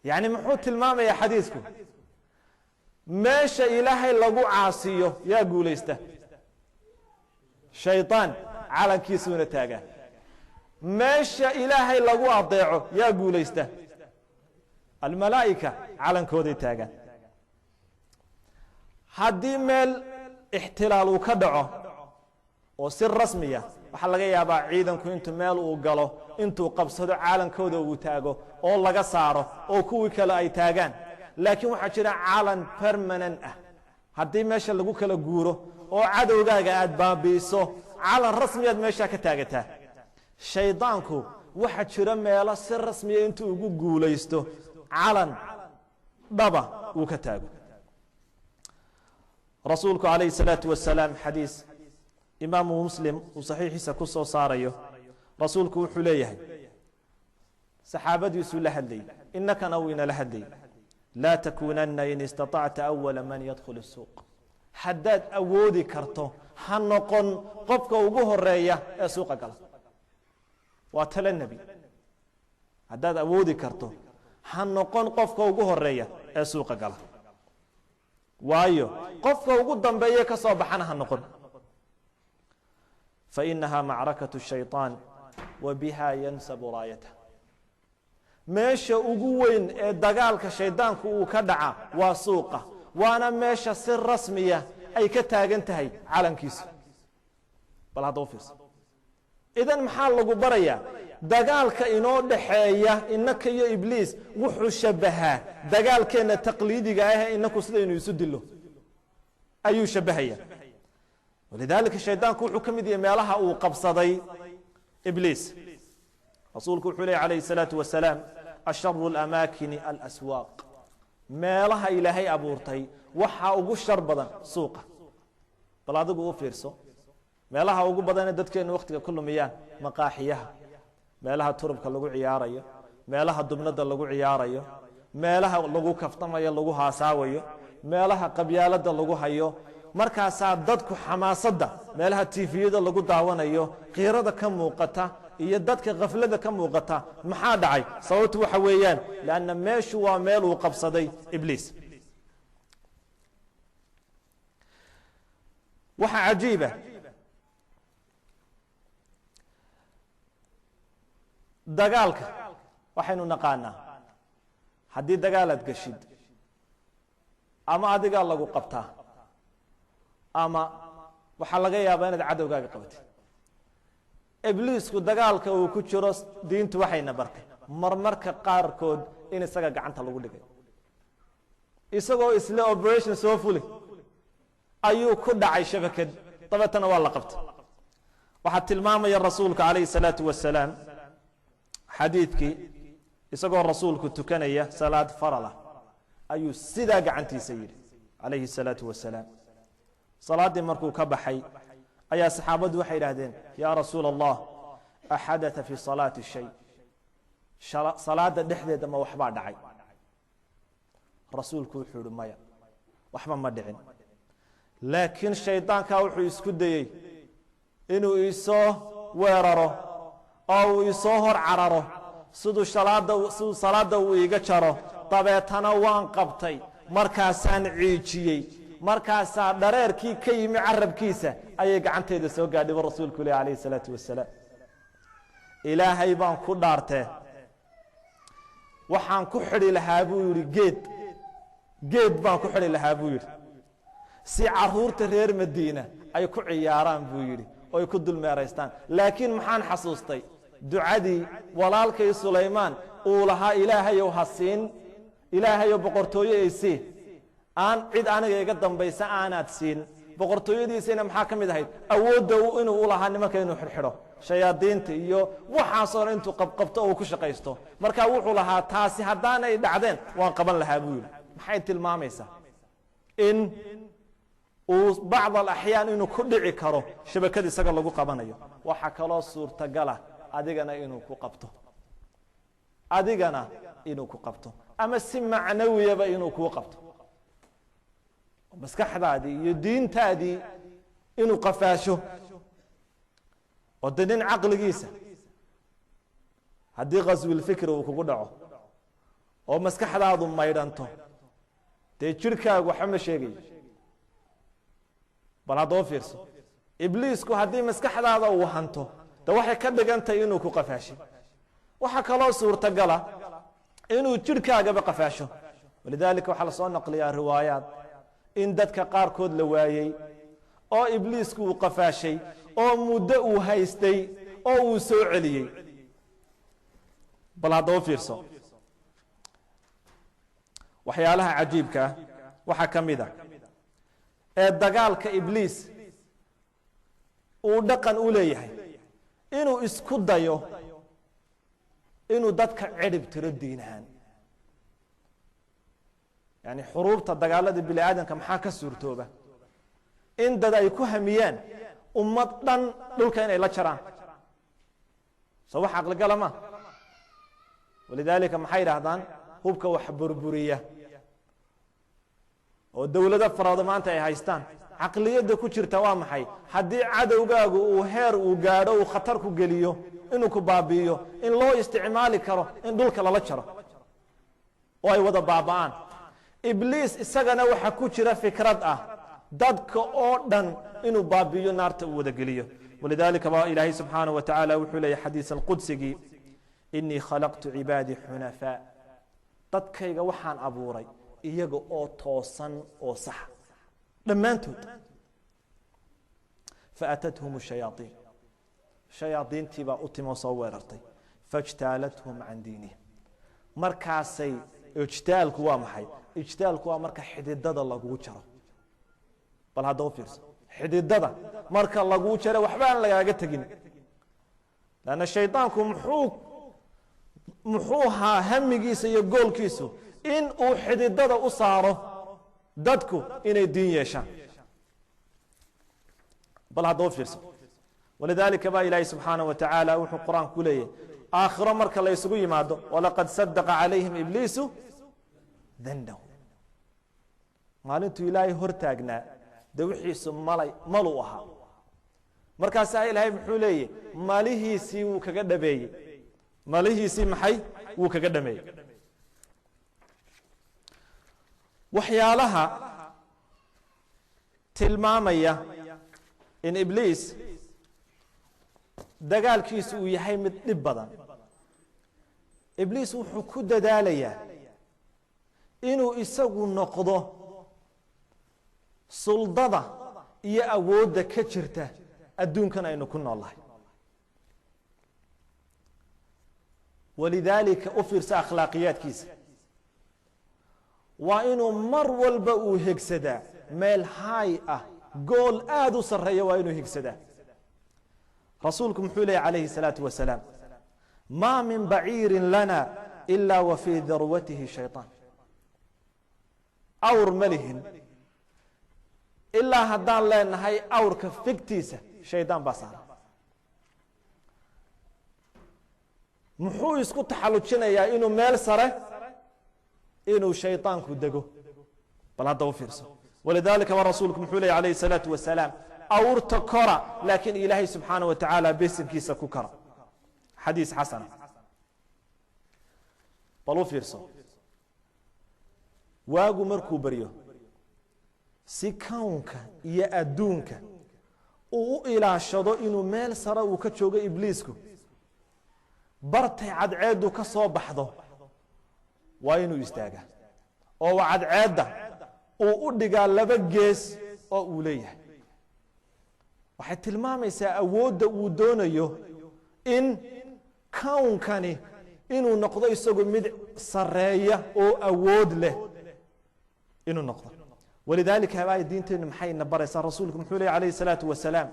yani muxuu tilmaamayaa xadiisku meesha ilaahay lagu caasiyo yaa guulaysta shaydaan calankiisuuna taagaan meesha ilaahay lagu adeeco yaa guulaysta almalaa'ika calankooday taagaan haddii meel ixtilaal uu ka dhaco oo si rasmiya waxaa laga yaabaa ciidanku intuu meel uu galo intuu qabsado calankooda uu taago oo laga saaro oo kuwii kale ay taagaan laakiin waxaa jira calan permanent ah haddii meesha lagu kala guuro oo cadowgaaga aad baabiiso calan rasmiyaad meeshaa ka taagataa shaydaanku waxaa jira meelo si rasmiya intuu ugu guulaysto calan dhaba uu ka taago rasuulku calayhi الsalaatu wasalaam xadiis imaamu muslim uu saxiixiisa ku soo saarayo rasuulku wuxuu leeyahay saxaabadiisuu la hadlayy inakana uu inala hadlayy laa takuunana in istaطacta awala man yadkhul الsuuq haddaad awoodi karto هنقن قفك وجوه الرأي سوق قال واتل النبي هذا أودي كرتو هنقن قفك وجوه الرأي سوق قال وايو قفك وجود ضمبيه كصباحنا هنقن فإنها معركة الشيطان وبها ينسب رايته meesha ugu weyn ee dagaalka shaydaanku uu ka dhaca waa suuqa waana meesha si rasmiya ay ka taagan tahay calankiisu bal hadda u fiirso idan maxaa lagu barayaa dagaalka inoo dhaxeeya innaka iyo ibliis wuxuu shabahaa dagaalkeena taqliidiga ah inaku sida inuu isu dilo ayuu shabahaya ولذلك الشيطان كوحو كميديا ميلها وقبصدي إبليس رسولك وحولي عليه الصلاة والسلام الشر الأماكن الأسواق ميلها إلهي أبورتي وحا أقو الشر بدن سوقه بلا دقو فيرسو ميلها أقو بدن ددك إن وقتك كل مياه مقاحيها ميلها تربك لغو عيارية ميلها دبند لغو عيارية ميلها لغو كفتمية لغو هاساوية ميلها قبيالة لغو هايو markaasaa dadku xamaasadda meelaha tiifiyada lagu daawanayo qiirada ka muuqata iyo dadka qaflada ka muuqata maxaa dhacay sababtu waxa weeyaan laana meeshu waa meel uu qabsaday ibliis waxa cajiiba dagaalka waxaynu naqaanaa haddii dagaalaad gashid ama adigaa lagu qabtaa ama waxa laga yaabaa inaad cadowgaaga qabatid ibliisku dagaalka uu ku jiro diintu waxayna bartay marmarka qaarkood in isaga gacanta lagu dhigay isagoo isla operation soo fuli ayuu ku dhacay shabakad dabeetana waa la qabtay waxaa tilmaamaya rasuulka calayhi salaatu wasalaam xadiidkii isagoo rasuulku tukanaya salaad farala ayuu sidaa gacantiisa yidhi calayhi salaatu wasalaam صلاة مركو كبحي أي صحابة وحي لهذين يا رسول الله أحدث في صلاة الشيء صلاة دحدة ما وحبا دعي رسول كوحور مايا وحبا ما دعين لكن الشيطان كوحو يسكدي إنه يسوه ويرره أو يسوهر عرره سدو صلاة ويقشره طبيتنا وان قبطي مركاسان عيجيي markaasaa dhareerkii ka yimi carabkiisa ayay gacanteeda soo gaadhay rasuulku alayhi salaatu wasalaam ilaahay baan ku dhaartee waxaan ku xidhi lahaa buu yidhi geed baan ku xidhi lahaa buu yidhi si caruurta reer madiina ay ku ciyaaraan buu yidhi oo ay ku dulmeeraystaan laakiin maxaan xasuustay ducadii walaalkay sulaymaan uu lahaa ilaahayow hasiin ilaahayow boqortooyo ay sii aan cid aniga iga dambaysa aanaad siin boqortooyadiisana maxaa ka mid ahayd awoodda inuu u lahaa nimanka inuu xirxidho shayaadiinta iyo waxaasoo dhan intuu qabqabto oo ku shaqaysto markaa wuxuu lahaa taasi haddaanay dhacdeen waan qaban lahaa buu yidhi maxay tilmaamaysaa in uu bacd alaxyaan inuu ku dhici karo shabakad isaga lagu qabanayo waxaa kaloo suurtagala adigana inuu ku qabto ama si macnawiyaba inuu kuu qabto maskaxdaadii iyo diintaadii inuu qafaasho oo dadin caqligiisa haddii qaswilfikri uu kugu dhaco oo maskaxdaadu maydhanto dee jirhkaagu waxba ma sheegayo bal haddoo fiirso ibliisku haddii maskaxdaada uu hanto de waxay ka dhigantahay inuu ku qafaashay waxaa kaloo suurtagala inuu jirhkaagaba qafaasho walidaalika waxaa lasoo naqliyaa riwaayaat in dadka qaarkood la waayey oo ibliisku uu qafaashay oo muddo uu haystay oo uu soo celiyey bal haddoo fiirso waxyaalaha cajiibka ah waxaa ka mid a ee dagaalka ibliis uu dhaqan u leeyahay inuu isku dayo inuu dadka cirib tiro diin ahaan يعني حروبta dagaalada bini aadamka maxaa ka suurtooba in dad ay ku hamiyaan ummad dhan dhulka inay la jaraan soo wax aqli galama walidaalika maxay yiraahdaan hubka wax burburiya oo dawladda farada maanta ay haystaan caqliyada ku jirta waa maxay haddii cadowgaagu uu heer uu gaadho uu khatar ku geliyo inuu ku baabi'iyo in loo isticmaali karo in dhulka lala jaro oo ay wada baaba'aan ibliis isagana waxa ku jira fikrad ah dadka oo dhan inuu baabi'iyo naarta uu wada geliyo walidaalika baa ilaahay subxaanahu wa tacaala wuxuu leeyahay xadiis alqudsigii inii khalaqtu cibaadii xunafaa dadkayga waxaan abuuray iyaga oo toosan oo sax dhammaantood faatathum shayaaiin shayaadiintii baa u timo soo weerartay fajtaalathum can diinihim markaasay ijtaalku waa maxay ijtaalku waa marka xididada laguu jaro bal hadda u fiirso xididada marka laguu jaro waxba aan lagaaga tegin lanna shaydaanku muxuu haa hamigiisa iyo goolkiisu in uu xididada u saaro dadku inay diin yeeshaan bal hadda u fiirso walidaalika baa ilaahay subxaanaه wa tacaala wuxuu qur-aanku ku leeyahay aakhiro marka la isugu yimaado walaqad sadaqa calayhim ibliisu dannahu maalintuu ilaahay hor taagnaa dee wixiisu maluu ahaa markaasaa ilaahay muxuu leeyahy malihiisii wuu kaga dhabeeyey malihiisii maxay wuu kaga dhameeyey waxyaalaha tilmaamaya in ibliis dagaalkiisu uu yahay mid dhib badan ibliis wuxuu ku dadaalayaa inuu isagu noqdo suldada iyo awoodda ka jirta adduunkan aynu ku noolahay walidaalika u fiirsa akhlaaqiyaadkiisa waa inuu mar walba uu hegsadaa meel haay ah gool aada u sarreeya waa inuu hegsadaa rasuulku muxuu leeyahy calayhi الsalaatu wasalaam maa min baciirin lana ila wa fii darwatihi shayطaan awr ma lihin ilaa haddaan leenahay awrka figtiisa shaydaan baa saara muxuu isku taxallujinayaa inuu meel sare inuu shayطaanku dego bal hadda u fiirso walidaalika ba rasuulku muxuu leeyahy calayhi الsalaatu wasalaam awrta kora laakiin ilaahay subxaanaه wa tacaala besinkiisa ku kara xadiis xasana bal u fiirso waagu markuu baryo si kownka iyo adduunka uu u ilaashado inuu meel sare uu ka joogo ibliisku bartay cadceeddu ka soo baxdo waa inuu istaagaa oo cadceedda uu u dhigaa laba gees oo uu leeyahay waxay tilmaamaysaa awoodda uu doonayo in kownkani inuu noqdo isagu mid sareeya oo awood leh inuu noqdo walidaalika habaa diinteennu maxayna baraysaa rasuulku muxuu leeyahy calayhi الsalaatu wasalaam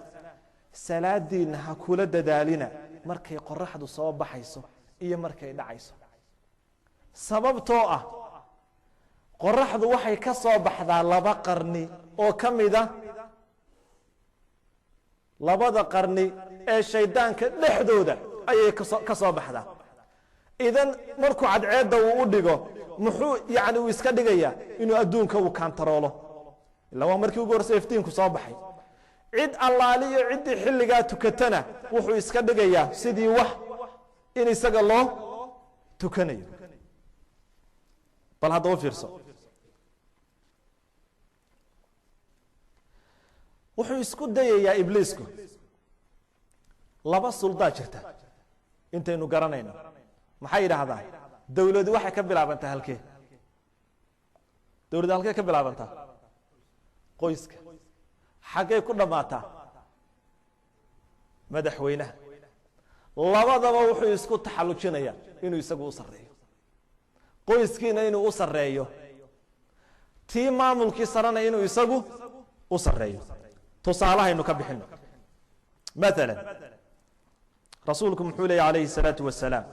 salaadiinna ha kula dadaalina markay qoraxdu soo baxayso iyo markay dhacayso sababtoo ah qoraxdu waxay ka soo baxdaa laba qarni oo ka mida labada qarni ee shaydaanka dhexdooda ayay ka soo baxdaa idan markuu cadceedda uu u dhigo muxuu yani uu iska dhigayaa inuu adduunka uu kaantaroolo ila waa markii ugu horse iftiinku soo baxay cid allaaliyo ciddii xilligaa tukatana wuxuu iska dhigayaa sidii wax in isaga loo tukanayo bal hadda u fiirso wuxuu isku dayayaa ibliisku laba suldaa jirta intaynu garanayno maxay yidhaahdaa dowladu waxay ka bilaabantaa halkee dowladda halkee ka bilaabantaa qoyska xaggay ku dhammaataa madaxweynaha labadaba wuxuu isku taxallujinayaa inuu isagu u sarreeyo qoyskiina inuu u sarreeyo tii maamulkii sarana inuu isagu u sarreeyo tusaalahaynu ka bixino maala rasuulku muxuu leeyahy calayhi الsalaatu wasalaam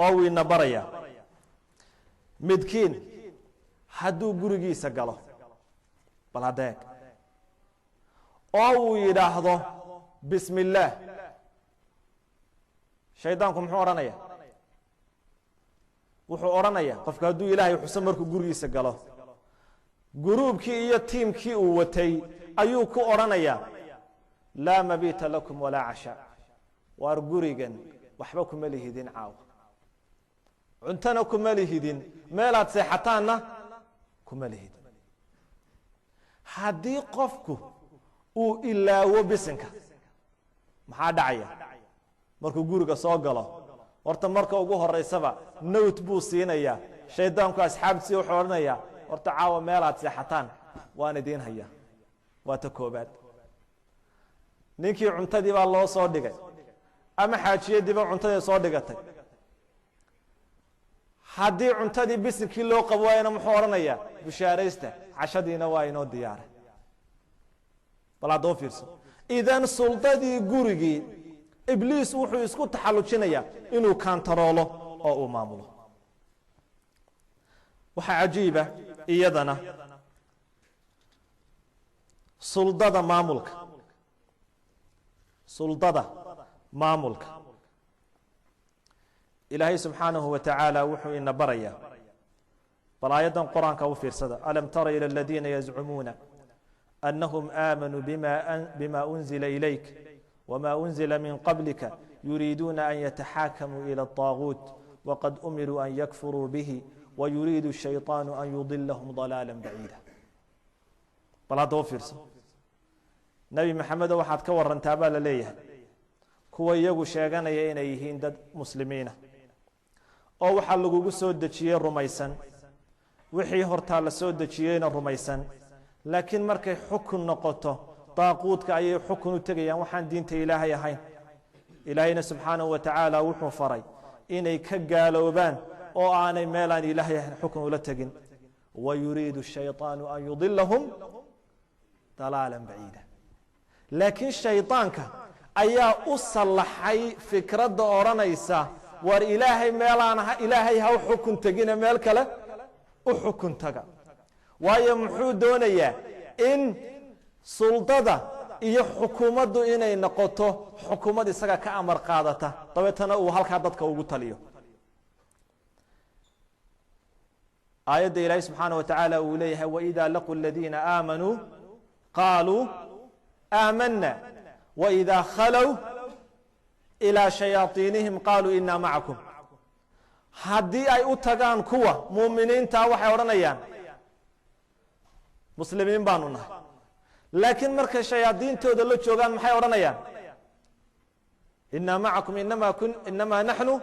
oo uu ina baraya midkiin hadduu gurigiisa galo bal hadeeg oo uu yidhaahdo bismi اllaah shaydaanku muxuu odhanaya wuxuu odhanaya qofka hadduu ilaahay xuso markuu gurigiisa galo guruubkii iyo tiimkii uu watay ayuu ku odhanayaa laa mabiita lakum walaa cashaa waar gurigan waxba kuma lihidin caawa cuntana kuma lihidin meelaad seexataanna kuma lihidin haddii qofku uu ilaawo bisinka maxaa dhacaya markuu guriga soo galo horta marka ugu horeysaba nowt buu siinayaa shaydaanku asxaabtiisa wuxuu odhanayaa horta caawa meelaad seexataan waan idiin hayaa waa ta koobaad ninkii cuntadii baa loo soo dhigay ama xaajiyadiiba cuntadii soo dhigatay haddii cuntadii bisinkii loo qabo waayana muxuu odhanayaa bushaaraysta cashadiina waa inoo diyaaray bal haddoo fiirso idan suldadii gurigii ibliis wuxuu isku taxallujinayaa inuu kaantaroolo oo uu maamulo waxaa cajiiba iyadana suldada maamulka ilaahay subxaanahu wa tacaala wuxuu ina barayaa bal aayaddan qur-aanka u fiirsada alam tara ila aladiina yazcumuuna أنهم آمنوا بما أنزل إليك وما أنزل من قبلك يريدون أن يتحاكموا إلى الطاغوت وقد أمروا أن يكفروا به ويريد الشيطان أن يضلهم ضلالا بعيدا بلا دوفيرس نبي محمد waxaad ka warantaa baa la leeyahay kuwa iyagu sheeganaya inay yihiin dad muslimiina oo waxa lagu soo dajiyay rumaysan wixii horta la soo dajiyayna rumaysan laakiin markay xukun noqoto taaquudka ayay xukun u tagayaan waxaan diinta ilaahay ahayn ilaahayna subxaanahu wa tacaala wuxuu faray inay ka gaaloobaan oo aanay meelaan ilaahay xukun ula tegin wayuriidu الشayطaanu an yudilahum dalaala baciida laakiin shayطaanka ayaa u sallaxay fikradda odhanaysa war ilaahay meelaan ilaahay ha u xukun tegina meel kale u xukun taga waayo muxuu doonayaa in suldada iyo xukuumaddu inay noqoto xukuumad isaga ka amar qaadata dabeetana uu halkaa dadka ugu taliyo aayadda ilaahay subxaanaه wa tacaala uu leeyahay waidaa laquu aladiina aamanuu qaaluu aamana waidaa khalow ilaa shayaaiinihim qaaluu inaa macakum haddii ay u tagaan kuwa muuminiinta waxay odhanayaan muslimiin baanu nahay laakiin markay shayaadiintooda la joogaan maxay odhanayaan inaa macakum inamaa naxnu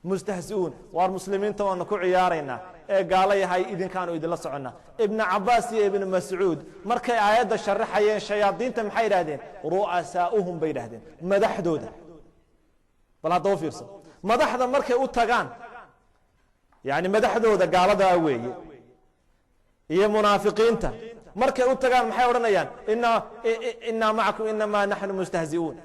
mustahzi'uun waar muslimiinta waanu ku ciyaaraynaa ee gaalo yahay idinkaanu idinla soconnaa ibnu cabaas iyo ibnu mascuud markay aayadda sharaxayeen shayaadiinta maxay idhahdeen ru'asaa'uhum bay idhahdeen madaxdooda bal haddaba fiirso madaxda markay u tagaan yani madaxdooda gaaladaa weeye iyo munaafiqiinta markay u tagaan maxay odhanayaan inaa macakum inamaa naxnu mustahzi'uun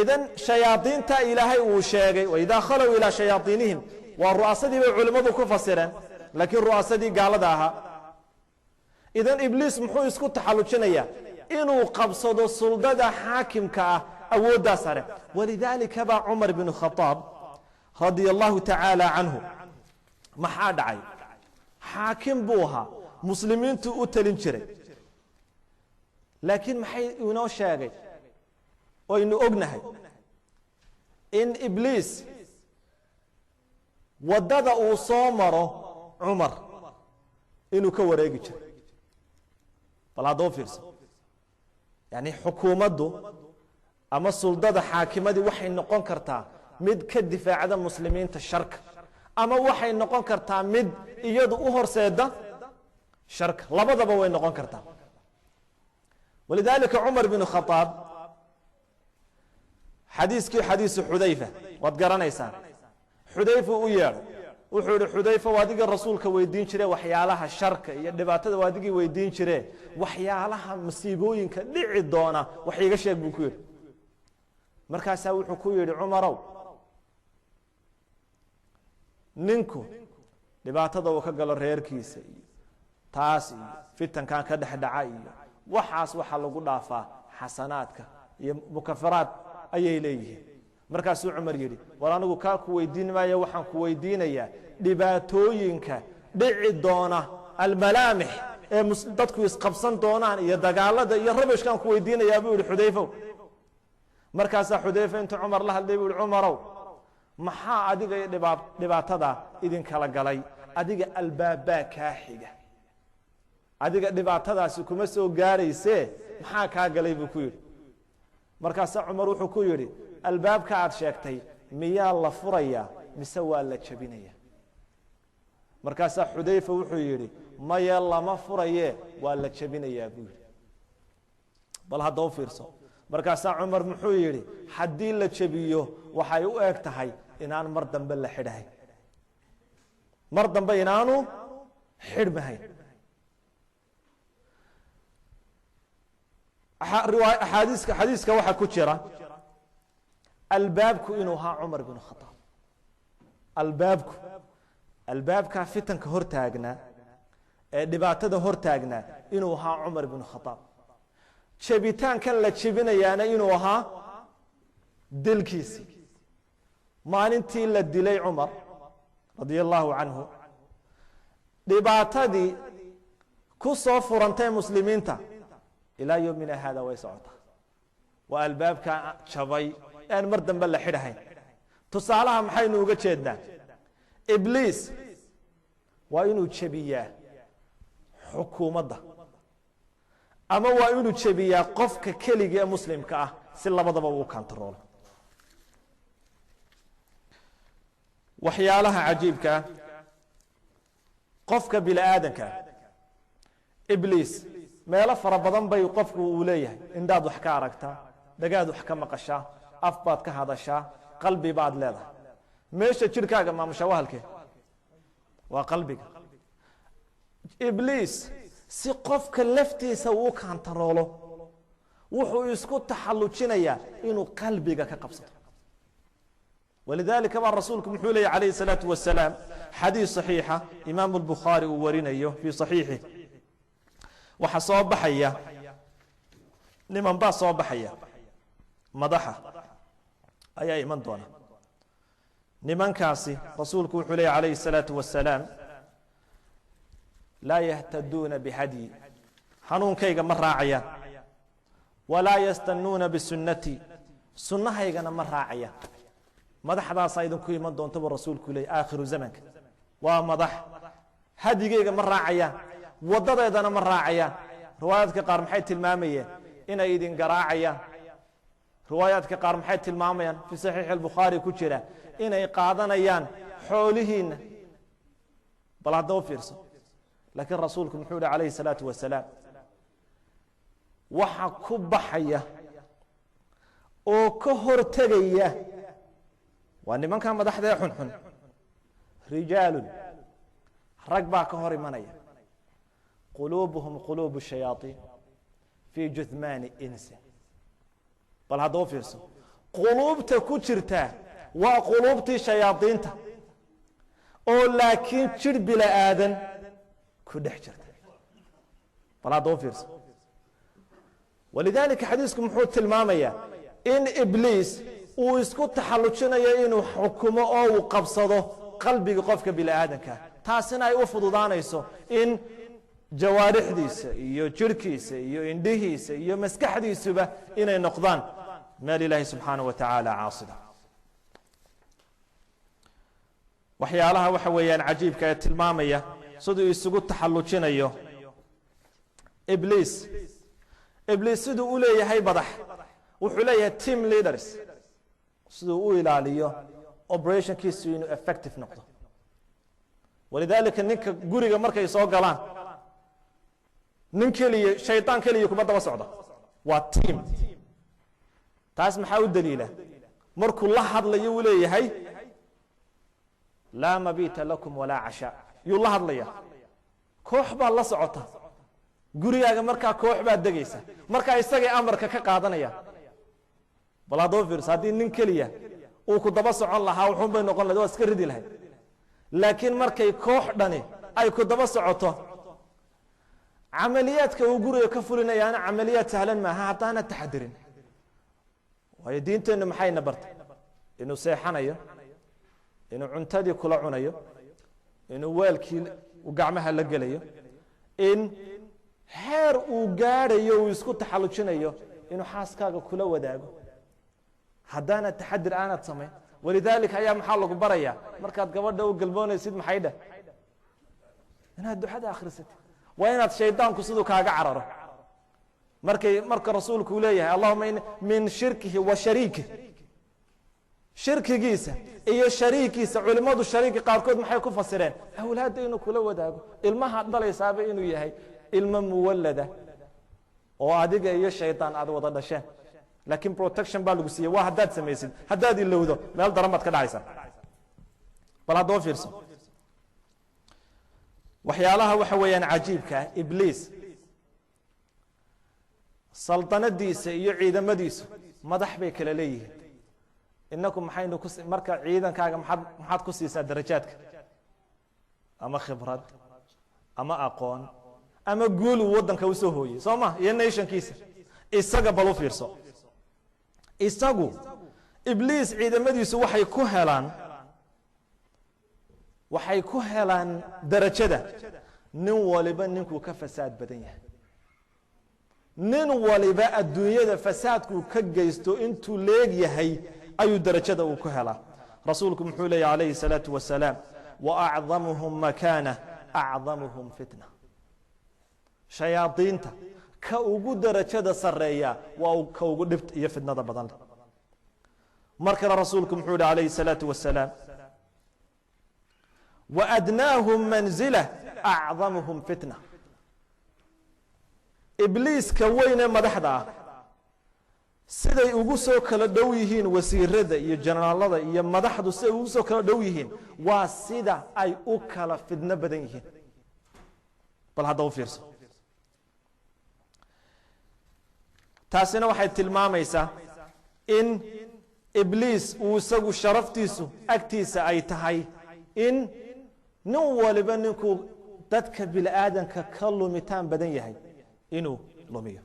idan shayaadiinta ilaahay uu sheegay waidaa khalow ilaa shayaaiinihim waa ru'asadii bay culimmadu ku fasireen laakiin ru'asadii gaalada ahaa idan ibliis muxuu isku taxallujinayaa inuu qabsado suldada xaakimka ah awooddaa sare walidaalika baa cumar bnu khadaab radia allahu tacaala canhu maxaa dhacay xaakim buu ahaa muslimiintu u talin jiray laakiin maxay inoo sheegay oynu ognahay in ibliis waddada uu soo maro cumar inuu ka wareegi jiray bal haddoo fiirso yani xukuumaddu ama suldada xaakimadii waxay noqon kartaa mid ka difaacda muslimiinta sharka ama waxay noqon kartaa mid iyadu u horseeda sharka labadaba way noqon kartaa walidaalika cumar bnu khadaab xadiiskii xadiisu xudayfa waad garanaysaan xudayfa u yeedhay wuxuu yihi xudayfa waa adiga rasuulka weydiin jire waxyaalaha sharka iyo dhibaatada waa adigii weydiin jire waxyaalaha masiibooyinka dhici doona wax iiga sheeg buu ku yidhi markaasaa wuxuu ku yidhi cumarow ninku dhibaatada uu ka galo reerkiisa iyo taas iyo fitankan ka dhex dhaca iyo waxaas waxaa lagu dhaafaa xasanaadka iyo mukafaraad ayay leeyihiin markaasuu cumar yidhi war anigu kaa ku weydiin maayo waxaan ku weydiinayaa dhibaatooyinka dhici doona almalaamix ee dadku isqabsan doonaan iyo dagaalada iyo rabashkan ku weydiinayaa buu yidhi xudayfow markaasaa xudayfa intuu cumar la hadlay buu yidhi cumarow maxaa adiga iyo dhibaatada idinkala galay adiga albaabbaa kaa xiga adiga dhibaatadaasi kuma soo gaaraysee maxaa kaa galay buu ku yidhi markaasaa cumar wuxuu ku yidhi albaabka aad sheegtay miyaa la furayaa mise waa la jebinaya markaasaa xudayfa wuxuu yidhi maya lama furaye waa la jebinayaa buu yidhi bal hadda u fiirso markaasaa cumar muxuu yidhi haddii la jebiyo waxay u eg tahay inaan mar dambe la xidhahayn mar dambe inaanu xidhmahayn xadiiska waxaa ku jira albaabku inuu ahaa cumar bn khaaab albaabkaa fitanka hortaagnaa ee dhibaatada hortaagnaa inuu ahaa cumar bn khaaab jebitaankan la jebinayaana inuu ahaa dilkiisii maalintii la dilay cumar radia allahu canhu dhibaatadii ku soo furantay muslimiinta ilaa yowmina haada way socotaa waa albaabkaa jabay aan mar dambe la xidhahayn tusaalaha maxaynu uga jeednaa ibliis waa inuu jebiyaa xukuumadda ama waa inuu jebiyaa qofka keliga ee muslimka ah si labadaba uu kantaroolo waxyaalaha cajiibka ah qofka bini aadanka ibliis meelo fara badan bay qofku uu leeyahay indhaad wax ka aragtaa dhagaad wax ka maqashaa af baad ka hadashaa qalbi baad leedahay meesha jirkaaga maamusha wahalkee waa qalbiga ibliis si qofka laftiisa uu kantaroolo wuxuu isku taxallujinayaa inuu qalbiga ka qabsato walidaalika baa rasuulku muxuu leeyahy calayhi salaatu wasalaam xadiis saxiixa imaamu albukhaari uu warinayo fii saxiixih waxaa soo baxaya niman baa soo baxaya madaxa ayaa iman doona nimankaasi rasuulku wuxuu leeyahy calayhi الsalaatu wasalaam laa yahtaduuna bihadyi hanuunkayga ma raacayaan walaa yastanuuna bisunnatii sunnahaygana ma raacayaan madaxdaasaa idinku iman doonta buu rasuulku leeyay aakhiru zamanka waa madax hadigeyga ma raacayaan wadadeedana ma raacayaan riwaayaadka qaar maxay tilmaamayeen inay idin garaacayaan riwaayaadka qaar maxay tilmaamayaan fii saxiixi albukhaari ku jira inay qaadanayaan xoolihiina bal hadda u fiirso laakiin rasuulku muxuu yihi calayhi salaatu wasalaam waxa ku baxaya oo ka hortegaya waa nimanka madaxda ee xunxun rijaalun rag baa ka hor imanaya quluubuhum quluubu shayaaiin fii juthmaani insi bal hadda u fiirso quluubta ku jirtaa waa quluubtii shayaadiinta oo laakiin jir bila aadan ku dhex jirta bal hadda u fiirso walidaalika xadiisku muxuu tilmaamayaa in ibliis uu isku taxallujinayo inuu xukumo oo uu qabsado qalbiga qofka bini aadanka taasina ay u fududaanayso in jawaarixdiisa iyo jirhkiisa iyo indhihiisa iyo maskaxdiisuba inay noqdaan meel ilaahi subxaanaه wa tacaala caasida waxyaalaha waxa weeyaan cajiibka ee tilmaamaya siduu isugu taxallujinayo ibliis siduu u leeyahay madax wuxuu leeyahay team leaders siduu u ilaaliyo operationkiisu inuu effective noqdo walidaalika ninka guriga markay soo galaan nin keliya shayطaan keliya kuma daba socdo waa team taas maxaa u daliila markuu la hadlayo uu leeyahay laa mabita lakum walaa cashaa yuu la hadlaya koox baa la socota gurigaaga markaa koox baad degaysa markaa isagay amarka ka qaadanaya bal haddoo fiirso haddii nin keliya uu ku daba socon lahaa wuxuun bay noqon lahayd waa iska ridi lahayd laakiin markay koox dhani ay ku daba socoto camaliyaadka uu guriga ka fulinayaana camaliyaad sahlan maaha haddaana taxadirin waayo diinteennu maxayna bartay inuu seexanayo inuu cuntadii kula cunayo inuu weelkii وقعمها لقليه إن هير وقاري ويسكو تحلوشينيو إنه حاسكاغا كلا وداغو هدانا التحدي الآن تصمي ولذلك أيام حالك بريا مركات قبضة وقلبون يسيد محايدة إنها الدحاد آخر ست وين الشيطان كسدو كاغا عرره مركي رسولك وليه اللهم إن من شركه وشريكه شرك جيسة إيه شريك جيسة علماء الشريك قاركود محي كفسرين أولاد إنه كله وداقو المها ضل يسابق إنه يهي المم مولده وعادق إيه الشيطان عاد وضد الشان لكن بروتكشن بالغسية واحد داد سميسين هداد اللي وده ما يلدر رمت كده عيسى بلا دو فيرسو وحيالها وحويان عجيب كإبليس سلطنة ديسة يعيد مديسة مدح بيك لليه إنكم محين مركا عيدا كاغا محاد كسيسا درجاتك أما خبرات أما أقوان أما قولوا ودن كوسوهوي سوما ينيشن كيسا إساقا بلو فيرسو إساقو إبليس عيدا مديسة waxay ku helaan darajada nin waliba ninku ka fasaad badan yahay nin waliba adduunyada fasaadku ka geysto intuu leeg yahay ayuu darajada uu ku helaa rasuulku muxuu leeyahay alayhi salatu wasalaam wa a'zamuhum makana a'zamuhum fitna shayaadiinta ka ugu darajada sareeya waa ka ugu dhibt iyo fitnada badan marka rasuulku muxuu leeyahay alayhi salatu wasalaam وأدناهم منزلة أعظمهم فتنة إبليس كوين مدحدا سيدي أغسو كلا دويهين وسير ردا يجنرال الله يا مدحدو سيدي أغسو كلا دويهين وسيدا أي أكلا فدنا بدنيهين بل هذا هو فيرسو تاسنا واحد تلماميسا إن إبليس وسوى شرفتيسو أكتيسا أي تهي إن nin waliba ninkuu dadka bini'aadanka ka lumitaan badan yahay inuu lumiyo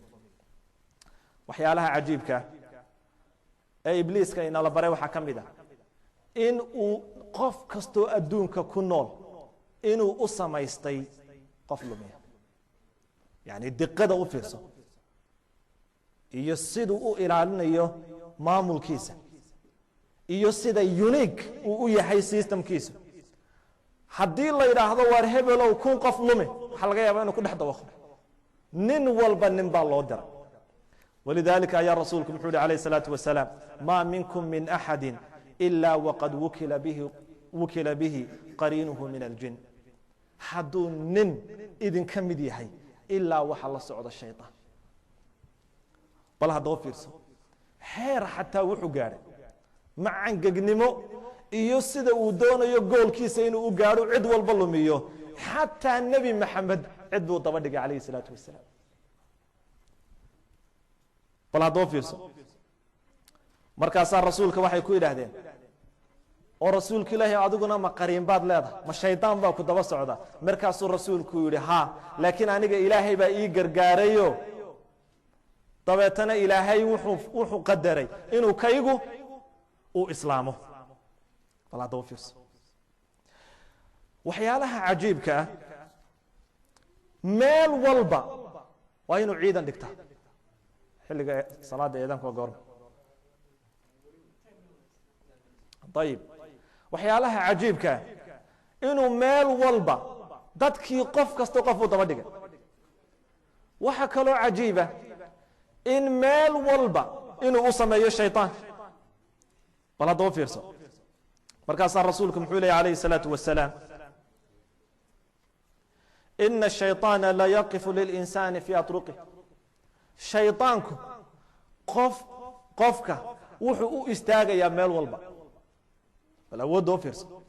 waxyaalaha cajiibka ee ibliiska inala baray waxaa ka mid ah in uu qof kastoo adduunka ku nool inuu u samaystay qof lumiya yani diqada u fiirso iyo siduu u ilaalinayo maamulkiisa iyo sida unique uu u yahay systemkiisa haddii la yidhaahdo waar hebelow kun qof lumi waxaa laga yaabaa inuu ku dhex dawaqo nin walba nin baa loo dira walidaalika ayaa rasuulku muxuu yihi calayhi salaatu wasalaam maa minkum min axadin ilaa waqad wukila bihi qariinuhu min aljin hadduu nin idinka mid yahay ilaa waxa la socda shaytaan bal haddaba fiirso heer xataa wuxuu gaadhay macangegnimo iyo sida uu doonayo goolkiisa inuu u gaaro cid walba lumiyo xataa nabi maxamed cid buu daba dhigay calayhi salaatu wasalaam bal haddaba fiirso markaasaa rasuulka waxay ku yidhaahdeen oo rasuulka ilaahi adiguna ma qariin baad leedahay ma shaydaan baa ku daba socda markaasuu rasuulku yidhi haa laakiin aniga ilaahay baa ii gargaarayo dabeetana ilaahay wuxuu qadaray inuu kaygu uu islaamo bal haddaba fiirso waxyaalaha cajiibka ah meel walba waa inuu ciidan dhigtaa xilliga salaada eedaanka waa goorma ayib waxyaalaha cajiibka inuu meel walba dadkii qof kasta qof u daba dhigay waxa kaloo cajiiba in meel walba inuu u sameeyo shaytaan bal haddaba fiirso markaasaa rasuulku muxuu leeyahy calayhi salaatu wasalaam ina ashayطaana la yaqifu lilinsaani fii atruqih shayطaanku qofka wuxuu u istaagayaa meel walba bal awoodda u fiirso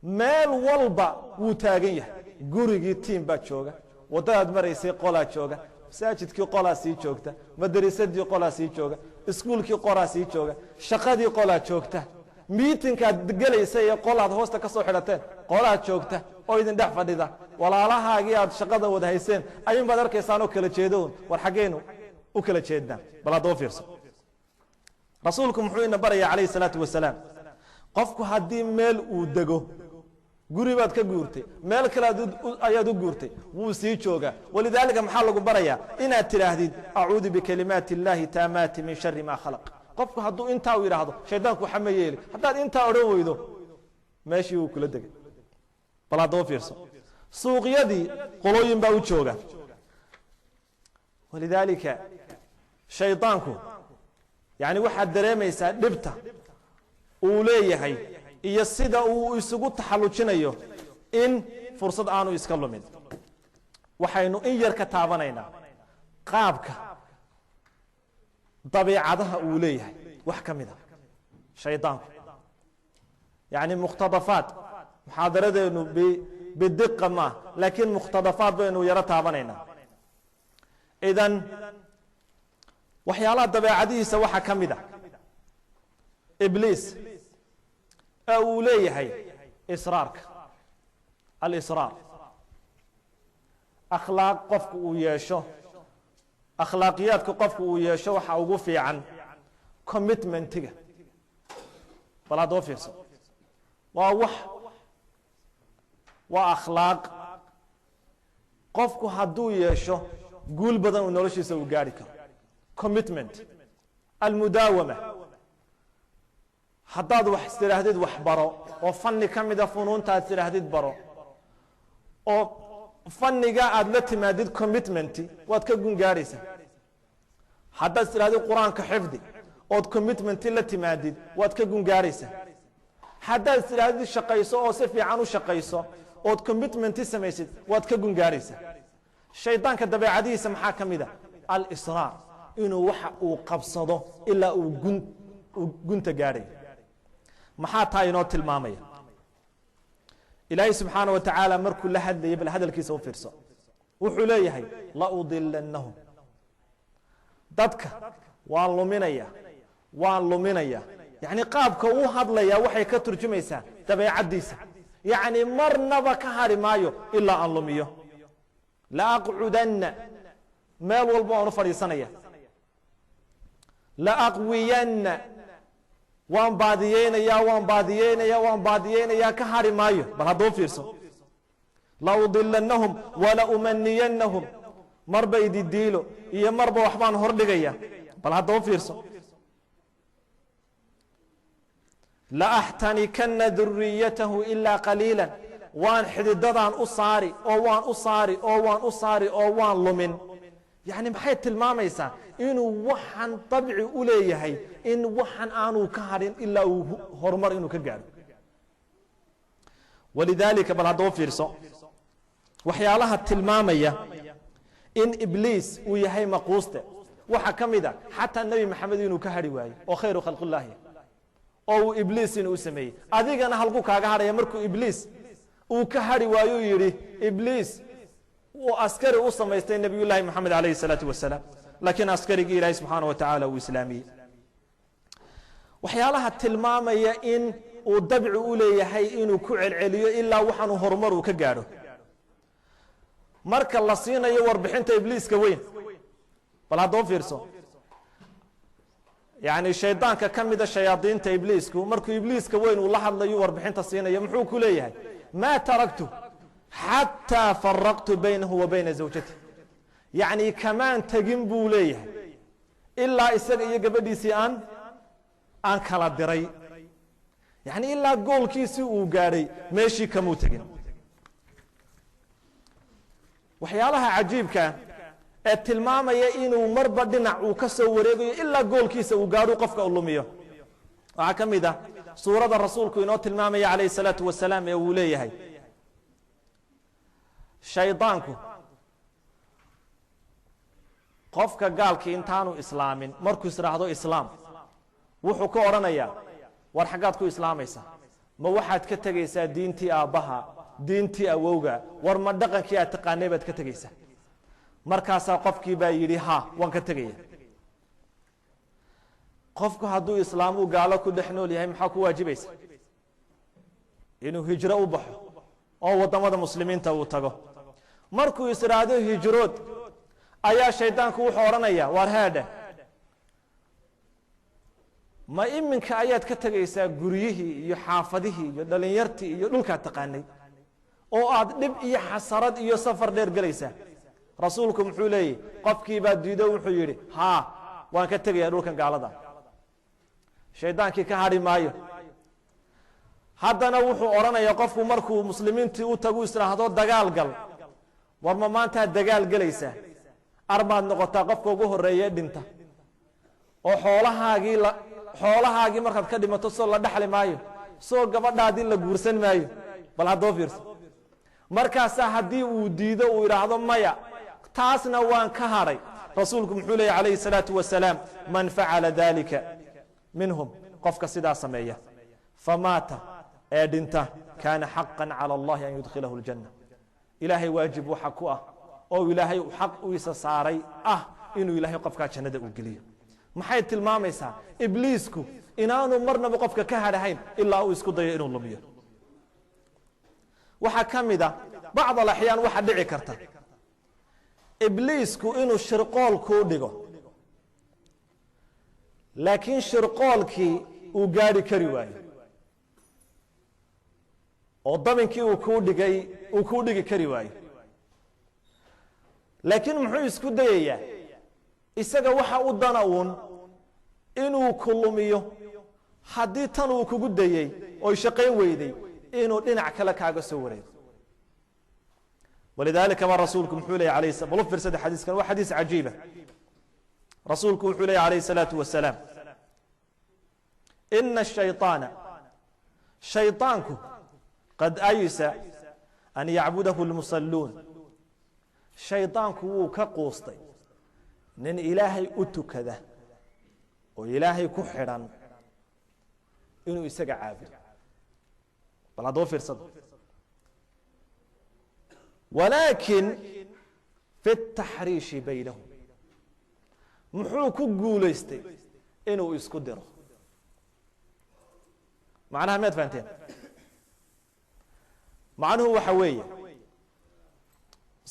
meel walba wuu taagan yahay gurigii tiim baa jooga waddadaad maraysay qolaa jooga masaajidkii qolaa sii joogta madarisadii qolaa sii jooga iskuulkii qolaa sii jooga shaqadii qolaa joogta miitinkaad gelaysa iyo qolaad hoosta ka soo xidhateen qolaad joogta oo idin dhex fadhida walaalahaagii aad shaqada wada hayseen ayuun baad arkaysaan oo kala jeedoon war xaggeenu u kala jeednaa bal haddaba fiirso rasuulku muxuu ina barayaa calayhi salaatu wasalaam qofku haddii meel uu dego guri baad ka guurtay meel kale ayaad u guurtay wuu sii joogaa walidaalika maxaa lagu barayaa inaad tidhaahdid acuudu bikalimaati illaahi taamaati min shari maa khalaq qofku hadduu intaa u yidhaahdo shaydaanku waxa ma yeeli haddaad intaa odhan weydo meeshii wuu kula degay bal haddaba fiirso suuqyadii qolooyin baa u jooga walidaalika shaydaanku yani waxaad dareemaysaa dhibta uu leeyahay iyo sida uu isugu taxallujinayo in fursad aanu iska lumin waxaynu in yar ka taabanaynaa qaabka dabiicadaha uu leeyahay wax ka mid a shaydaanku yani mukhtadafaat muxaadaradeenu bidiqa ma laakiin mukhtadafaat baynu yaro taabanaynaa idan waxyaalaha dabeecadihiisa waxaa ka mid a ibliis ee uu leeyahay israarka alisraar akhlaaq qofku uu yeesho akhlaaqiyaadka qofku uu yeesho waxa ugu fiican commitmentiga bal haddoo fiirso waa akhlaaq qofku hadduu yeesho guul badan uu noloshiisa uu gaari karo commitment almudaawama haddaad wax istidhaahdid wax baro oo fanni ka mida funuunta aad istidhaahdid baro oo fanniga aad la timaadid commitmenti waad ka gungaaraysaa haddaad istidhahdid qur-aanka xifdi ood commitmenti la timaadid waad ka gungaaraysaa haddaad istidhaahdid shaqayso oo si fiican u shaqayso ood commitmenti samaysid waad ka gungaaraysaa shaydaanka dabeecadihiisa maxaa ka mid a alisraar inuu waxa uu qabsado ilaa uu gunta gaadhayo maxaa taa inoo tilmaamaya ilaahay subxaana wa tacaala markuu la hadlayay bal hadalkiisa u fiirso wuxuu leeyahay la udilannahum dadka waan luminaya yani qaabka uu hadlaya waxay ka turjumaysaa dabeecaddiisa yani marnaba ka hari maayo ilaa aan lumiyo la aqcudanna meel walba waan u fadhiisanaya la aqwiyanna waan baadiyeynayaa ka hari maayo bal hadduu fiirso la udilannahum wala umaniyannahum marba ididiilo iyo marba waxbaan hordhigaya bal hadduu fiirso la axtanikanna duriyatahu ilaa qaliila waan xididadaan u saari oo waan u saari oo waan u saari oo waan lumin yani maxay tilmaamaysaa inuu waxaan dabci u leeyahay in waxan aanu ka harin ilaa uu horumar inuu ka gaadho walidaalika bal haddoo fiirso waxyaalaha tilmaamaya in ibliis uu yahay maquuste waxaa ka mid a xataa nebi maxamed inuu ka hari waayo oo khayru khalqillaahi oo uu ibliis inuu u sameeyey adigana halkuu kaaga hadhaya markuu ibliis uu ka hari waayo uu yidhi ibliis uu askari u samaystay nebiyullaahi moxamed calayhi salaatu wasalaam laakiin askarigii ilaahay subxaana wa tacaala uu islaamiyey waxyaalaha tilmaamaya in uu dabci u leeyahay inuu ku celceliyo ilaa waxaanu horumar uu ka gaadho marka la siinayo warbixinta ibliiska weyn bal haddoo fiirso yani shaydaanka ka mida shayaadiinta ibliisku markuu ibliiska weyn uu la hadlayo warbixinta siinayo muxuu ku leeyahay maa taraktu xataa faraqtu baynahu wa bayna zawjati yani kamaan tegin buu leeyahay ilaa isaga iyo gabadhiisii aan kala diray yani ilaa goolkiisii uu gaadhay meeshii kamuu tegin waxyaalaha cajiibka ee tilmaamaya inuu marba dhinac uu ka soo wareegayo ilaa goolkiisa uu gaadho qofka u lumiyo waxaa ka mid ah suurada rasuulku inoo tilmaamaya calayhi salaatu wasalaam ee uu leeyahay shaydaanku qofka gaalkii intaanu islaamin markuu israahdo islaam wuxuu ka odhanayaa war xaggaad ku islaamaysaa ma waxaad ka tegaysaa diintii aabbaha diintii awowga war ma dhaqankii aad taqaanay baad ka tegaysaa markaasaa qofkii baa yidhi ha waan ka tegaya qofku hadduu islaamuu gaalo ku dhex nool yahay maxaa ku waajibaysa inuu hijro u baxo oo waddamada muslimiinta uu tago markuu israahdo hijrood ayaa shaydaanku wuxuu odhanayaa waar haadha ma iminka ayaad ka tegaysaa guryihii iyo xaafadihii iyo dhalinyartii iyo dhulkaad taqaanay oo aad dhib iyo xasarad iyo safar dheer gelaysaa rasuulku muxuu leeyahy qofkii baa diido wuxuu yidhi haa waan ka tegayaa dhulkan gaalada shaydaankii ka hadhi maayo haddana wuxuu odhanayaa qofku markuu muslimiintii u tagu israahdo dagaal gal war ma maantaad dagaal gelaysaa armaad noqotaa qofka ugu horreeye dhinta oo xoolahaagii markaad ka dhimato soo la dhaxli maayo soo gabadhaadii la guursan maayo bal haddoo fiirso markaasaa haddii uu diido uu idhaahdo maya taasna waan ka hadhay rasuulku muxuu leeyay calayhi salaatu wasalaam man facala dalika minhum qofka sidaa sameeya famaata ee dhinta kaana xaqan cala allahi an yudkhilahu ljanna ilaahay waajib waxa ku ah oo ilaahay xaq u isa saaray inuu ilaahay qofkaa jannada u geliyo maxay tilmaamaysaa ibliisku inaanu marnaba qofka ka hadhahayn ilaa uu isku dayo inuu lumiyo waxaa ka mid a bacd alaxyaan waxa dhici karta ibliisku inuu shirqool kuu dhigo laakiin shirqoolkii uu gaadhi kari waayo oo dabinkii uu kuu dhigi kari waayo laakiin muxuu isku dayayaa isaga waxa u dana uun inuu ku lumiyo haddii tan uu kugu dayey oy shaqayn weyday inuu dhinac kale kaaga soo wareego walidaalika baa rasuulku muxuu leeyay alayhi bal u fiirsada xadiiskan waa xadiis cajiiba rasuulku wuxuu leeyay alayhi salaatu wasalaam ina ashayطaana shayطaanku qad aysa an yacbudahu lmusalluun shayطaanku wuu ka quustay nin ilaahay u tukada oo ilaahay ku xidhan inuu isaga caabudo bal haddoo fiirsado walaakin fi اtaxriishi baynahum muxuu ku guulaystay inuu isku diro macnaha miyaad fahanteen macnuhu waxa weeye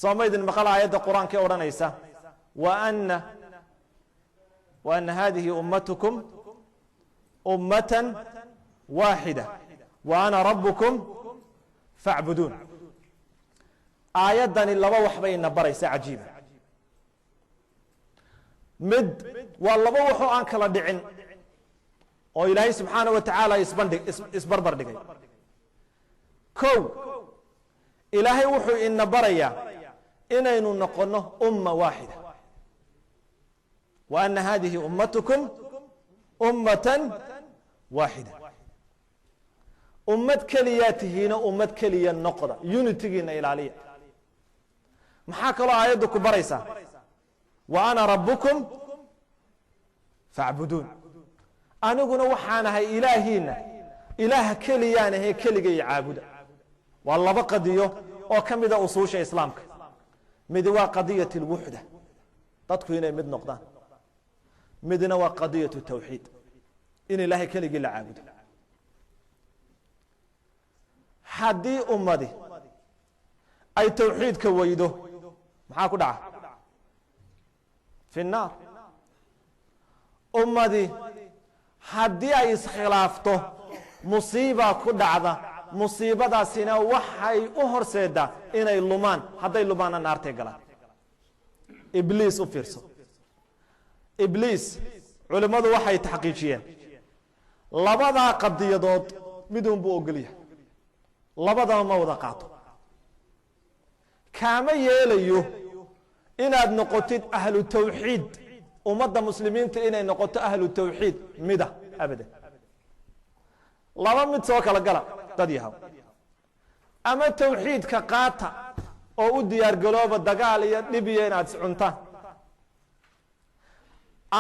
sooma idin maqal aayadda qur-aanka ee odhanaysa وأن هذه أمتكم أمة واحدة وأنا ربكم فاعبدون آيادani laba wax bay ina baraysa cajiiba mid waa laba waxoo aan kala dhicin oo ilaahay subxaanaه wa tacaala isbarbar dhigay kow ilaahay wuxuu ina barayaa inaynu noqono umma waaxida وأن هذه أمتكم أمة واحدة أمة كلياتهين أمة كليا النقضة يونتيين إلى عليا محاك الله آياتك بريسا وأنا ربكم فاعبدون أنا قلنا وحانا هي إلهين إله كليان هي كلي عابد والله بقضيه أو كم إذا أصوش إسلامك مدوا قضية الوحدة تدخل مد نقطة midna waa qadiyatu tawxiid in ilaahay keligii la caabudo haddii ummadi ay tawxiidka weydo maxaa ku dhaca fi nnaar ummadi haddii ay iskhilaafto musiiba ku dhacda musiibadaasina waxay u horseedaa inay lumaan hadday lumaana naartay galaan ibliis u fiirso ibliis culimmadu waxay taxqiijiyeen labadaa qadiyadood midun buu ogolyahay labadaba ma wada qaato kaama yeelayo inaad noqotid ahlu tawxiid ummadda muslimiinta inay noqoto ahlu tawxiid mida abadan laba mid soo kala gala dad yahaw ama tawxiidka qaata oo u diyaar galooba dagaal iyo dhib iyo inaad iscuntaan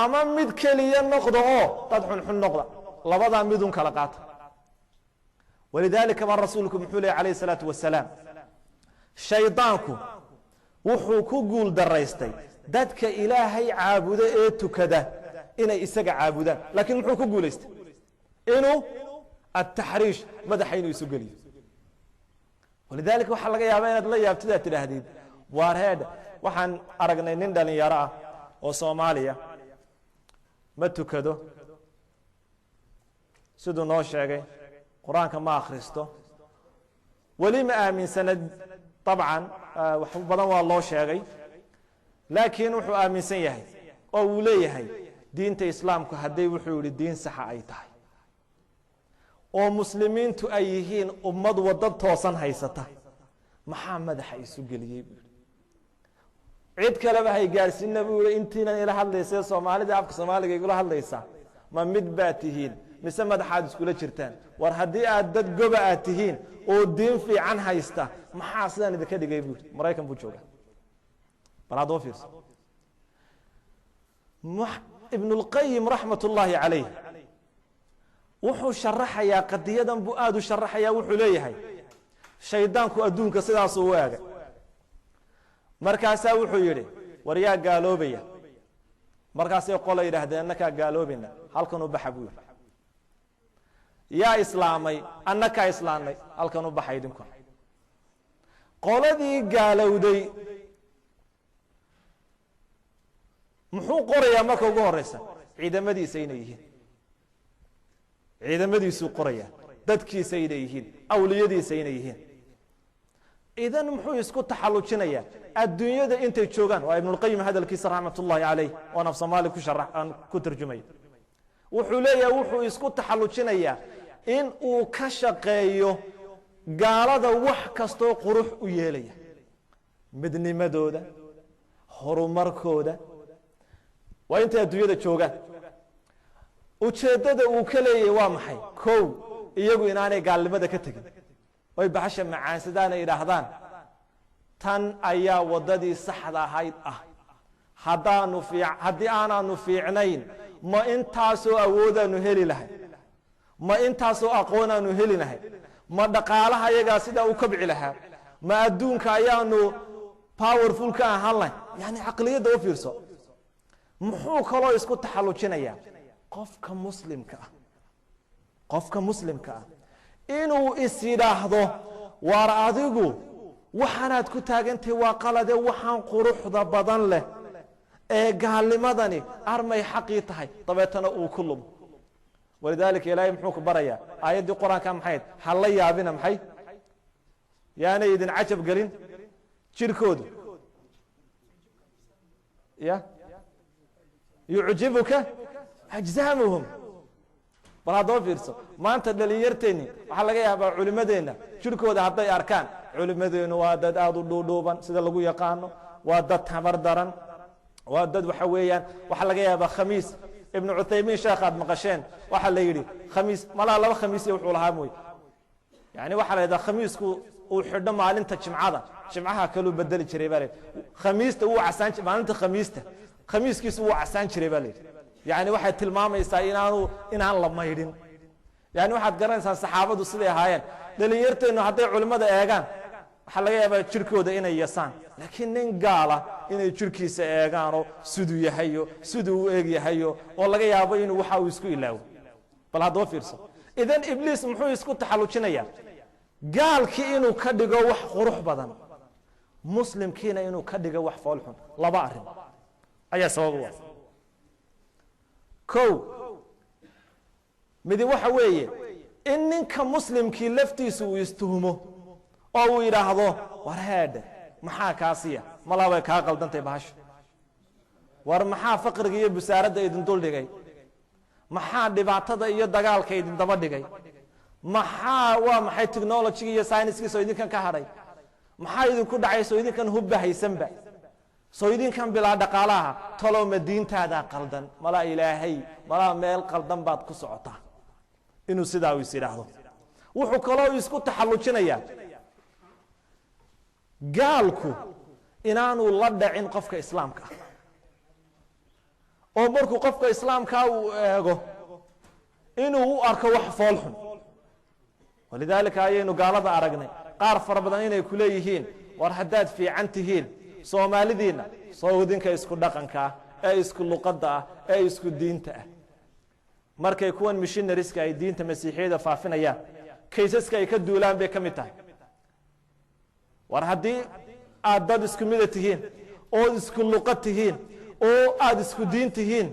ama mid keliya noqdo oo dad xunxun noqda labadaa midun kala qaata walidaalika baa rasuulku muxuu leeyay calayhi salaatu wasalaam shaydaanku wuxuu ku guul daraystay dadka ilaahay caabudo ee tukada inay isaga caabudaan laakiin muxuu ku guulaystay inuu ataxriish madaxa inuu isu geliyo walidaalika waxaa laga yaabaa inaad la yaabtid aad tidhaahdid waar heedha waxaan aragnay nin dhalinyaro ah oo soomaaliya ma tukado siduu noo sheegay qur-aanka ma akhristo ولي ما آمن سند طبعا وحبنا والله شاقي لكن وحو آمن سيهي أو ليهي دين إسلام كهدي وحو الدين صح أي تاي أو مسلمين تأيهين أمد ودد توصن هيسته محمد حيسو قليب عيد كلامه هي جالسين نقول انتنا إلى حد ليس صومالي ده أفك صومالي يقول حد ليس ما مدباتهين مسمى حادث كل شرتان ورهدي أدد جبأتهين ودين في عنها يسته محاصلة إذا كده جايبوا مرايكم بوجوده برادو فيرس ابن القيم رحمة الله عليه وحو شرح يا قديدا بؤاد شرح يا وحو ليهي شيطانك أدونك سدا صواغ مركاسا وحو يري وريا قالوا بيا مركاسا يقول يرهد أنك قالوا بينا هل كانوا بحبوه يا إسلامي أنك إسلامي هل كانوا بحيدنكم قول ذي قالوا دي محو قرية مكو قريسة عيدا مدي سينيهين عيدا مدي سو قرية ددكي سينيهين أوليدي سينيهين إذا محو يسكو تحلو شنيا الدنيا دا انت تشوغان وابن القيم هذا الكيس رحمة الله عليه ونفس مالك وشرح كترجمي وحوليا وحو يسكو تحلو شنيا إن او كشقيو قال هذا وح كستو قروح وياليا مدني مدودة هرماركودة وانت الدنيا دا تشوغان وشدد وكلي وامحي كو iyagu inaanay gaalnimada ka tagin way baxasha macaasidaan ay yiraahdaan tan ayaa wadadii saxda ahayd haddii aanaanu fiicnayn ma intaasoo awoodaanu heli lahay ma intaasoo aqoonaanu heli lahay ma dhaqaalaha iyagaa sidaa u kabci lahaa ma adduunka ayaanu powerful ka ahaan lahay yani caqliyadda u fiirso muxuu kaloo isku taxallujinayaa qofka muslimka inuu is yiraahdo war adigu waxaanaad ku taagantay waa qalade waxaan quruxda badan leh ee gaalnimadani armay xaqii tahay dabeetana uu ku lumo walidaalika ilaahay muxuu ku barayaa aayadii quraanka maxayd hal la yaabina maxay yaana idin cajab galin jirkoodu ya yu'jibuka ajzamuhum balaadoo fiirso maanta dhalinyarteeni waxa laga yaabaa culimadeena jirkooda hadday arkaan culimadeenu waa dad aad u dhuudhuuban sida lagu yaqaano waa dad tabar daran waa dad waxa weeyaan waxa laga yaabaa khamiis ibn Uthaymin sheekhaad maqasheen waxa la yiri khamiis mala laba khamiis wuxuu lahaa mooy yani waxa la yiraahdaa khamiisku uu xidho maalinta jimcaha kale bedeli jiray baa khamiista uu casaan maalinta khamiiskiisu uu casaan jiray baa يعني واحد تلمام يساينانو إن الله ما يدين يعني واحد قرن إنسان صحابة وصلي هاين للي يرتي إنه حتى علماء إيجان حلاقي أبى تشركوا ده إنه يسان لكن نقاله إنه تشركي سإيجانو سدو يحيو سدو يحيو والله جاي أبى إنه وحاو يسكو إلاو بل هذا فرصة إذن إبليس محو يسكو تحلو شنيا قال كي إنه كدقوا وح قروح بدن مسلم كينا إنه كدقوا وح فالحون لا بعرف أي سووا كو مدي waxa weeye in ninka muslimkii laftiisu uu istuhumo oo uu yiraahdo war heede maxaa kaasiya malaaba ka qaldantay baash war maxaa faqriga iyo busaaradda idin dul dhigay maxaa dhibaatada iyo dagaalka idin daba dhigay maxay technology iyo science-kiisa idinkan ka haray maxaa idin ku dhacayso idinkan hubba haysanba soo idinkan bilaa dhaqaalaha talo madiintaada qaldan mala ilaahay mala meel qaldan baad ku socotaa inuu sidaa u yiraahdo wuxuu kaloo isku taxallujinayaa gaalku inaanu la dhacin qofka islaamka oo markuu qofka islaamka uu eego inuu u arko wax foolxun walidaalika ayaynu gaalada aragnay qaar fara badan inay ku leeyihiin war haddaad fiican tihiin Soomaalidiina Saudinka isku dhaqanka ee isku luqadda ee isku diinta markay kuwan missionaries ay diinta masiixiyada faafinayaan kaysaska ay ka duulaan bay kamid tahay war hadii aad dad isku mid tihiin oo isku luqad tihiin oo aad isku diin tihiin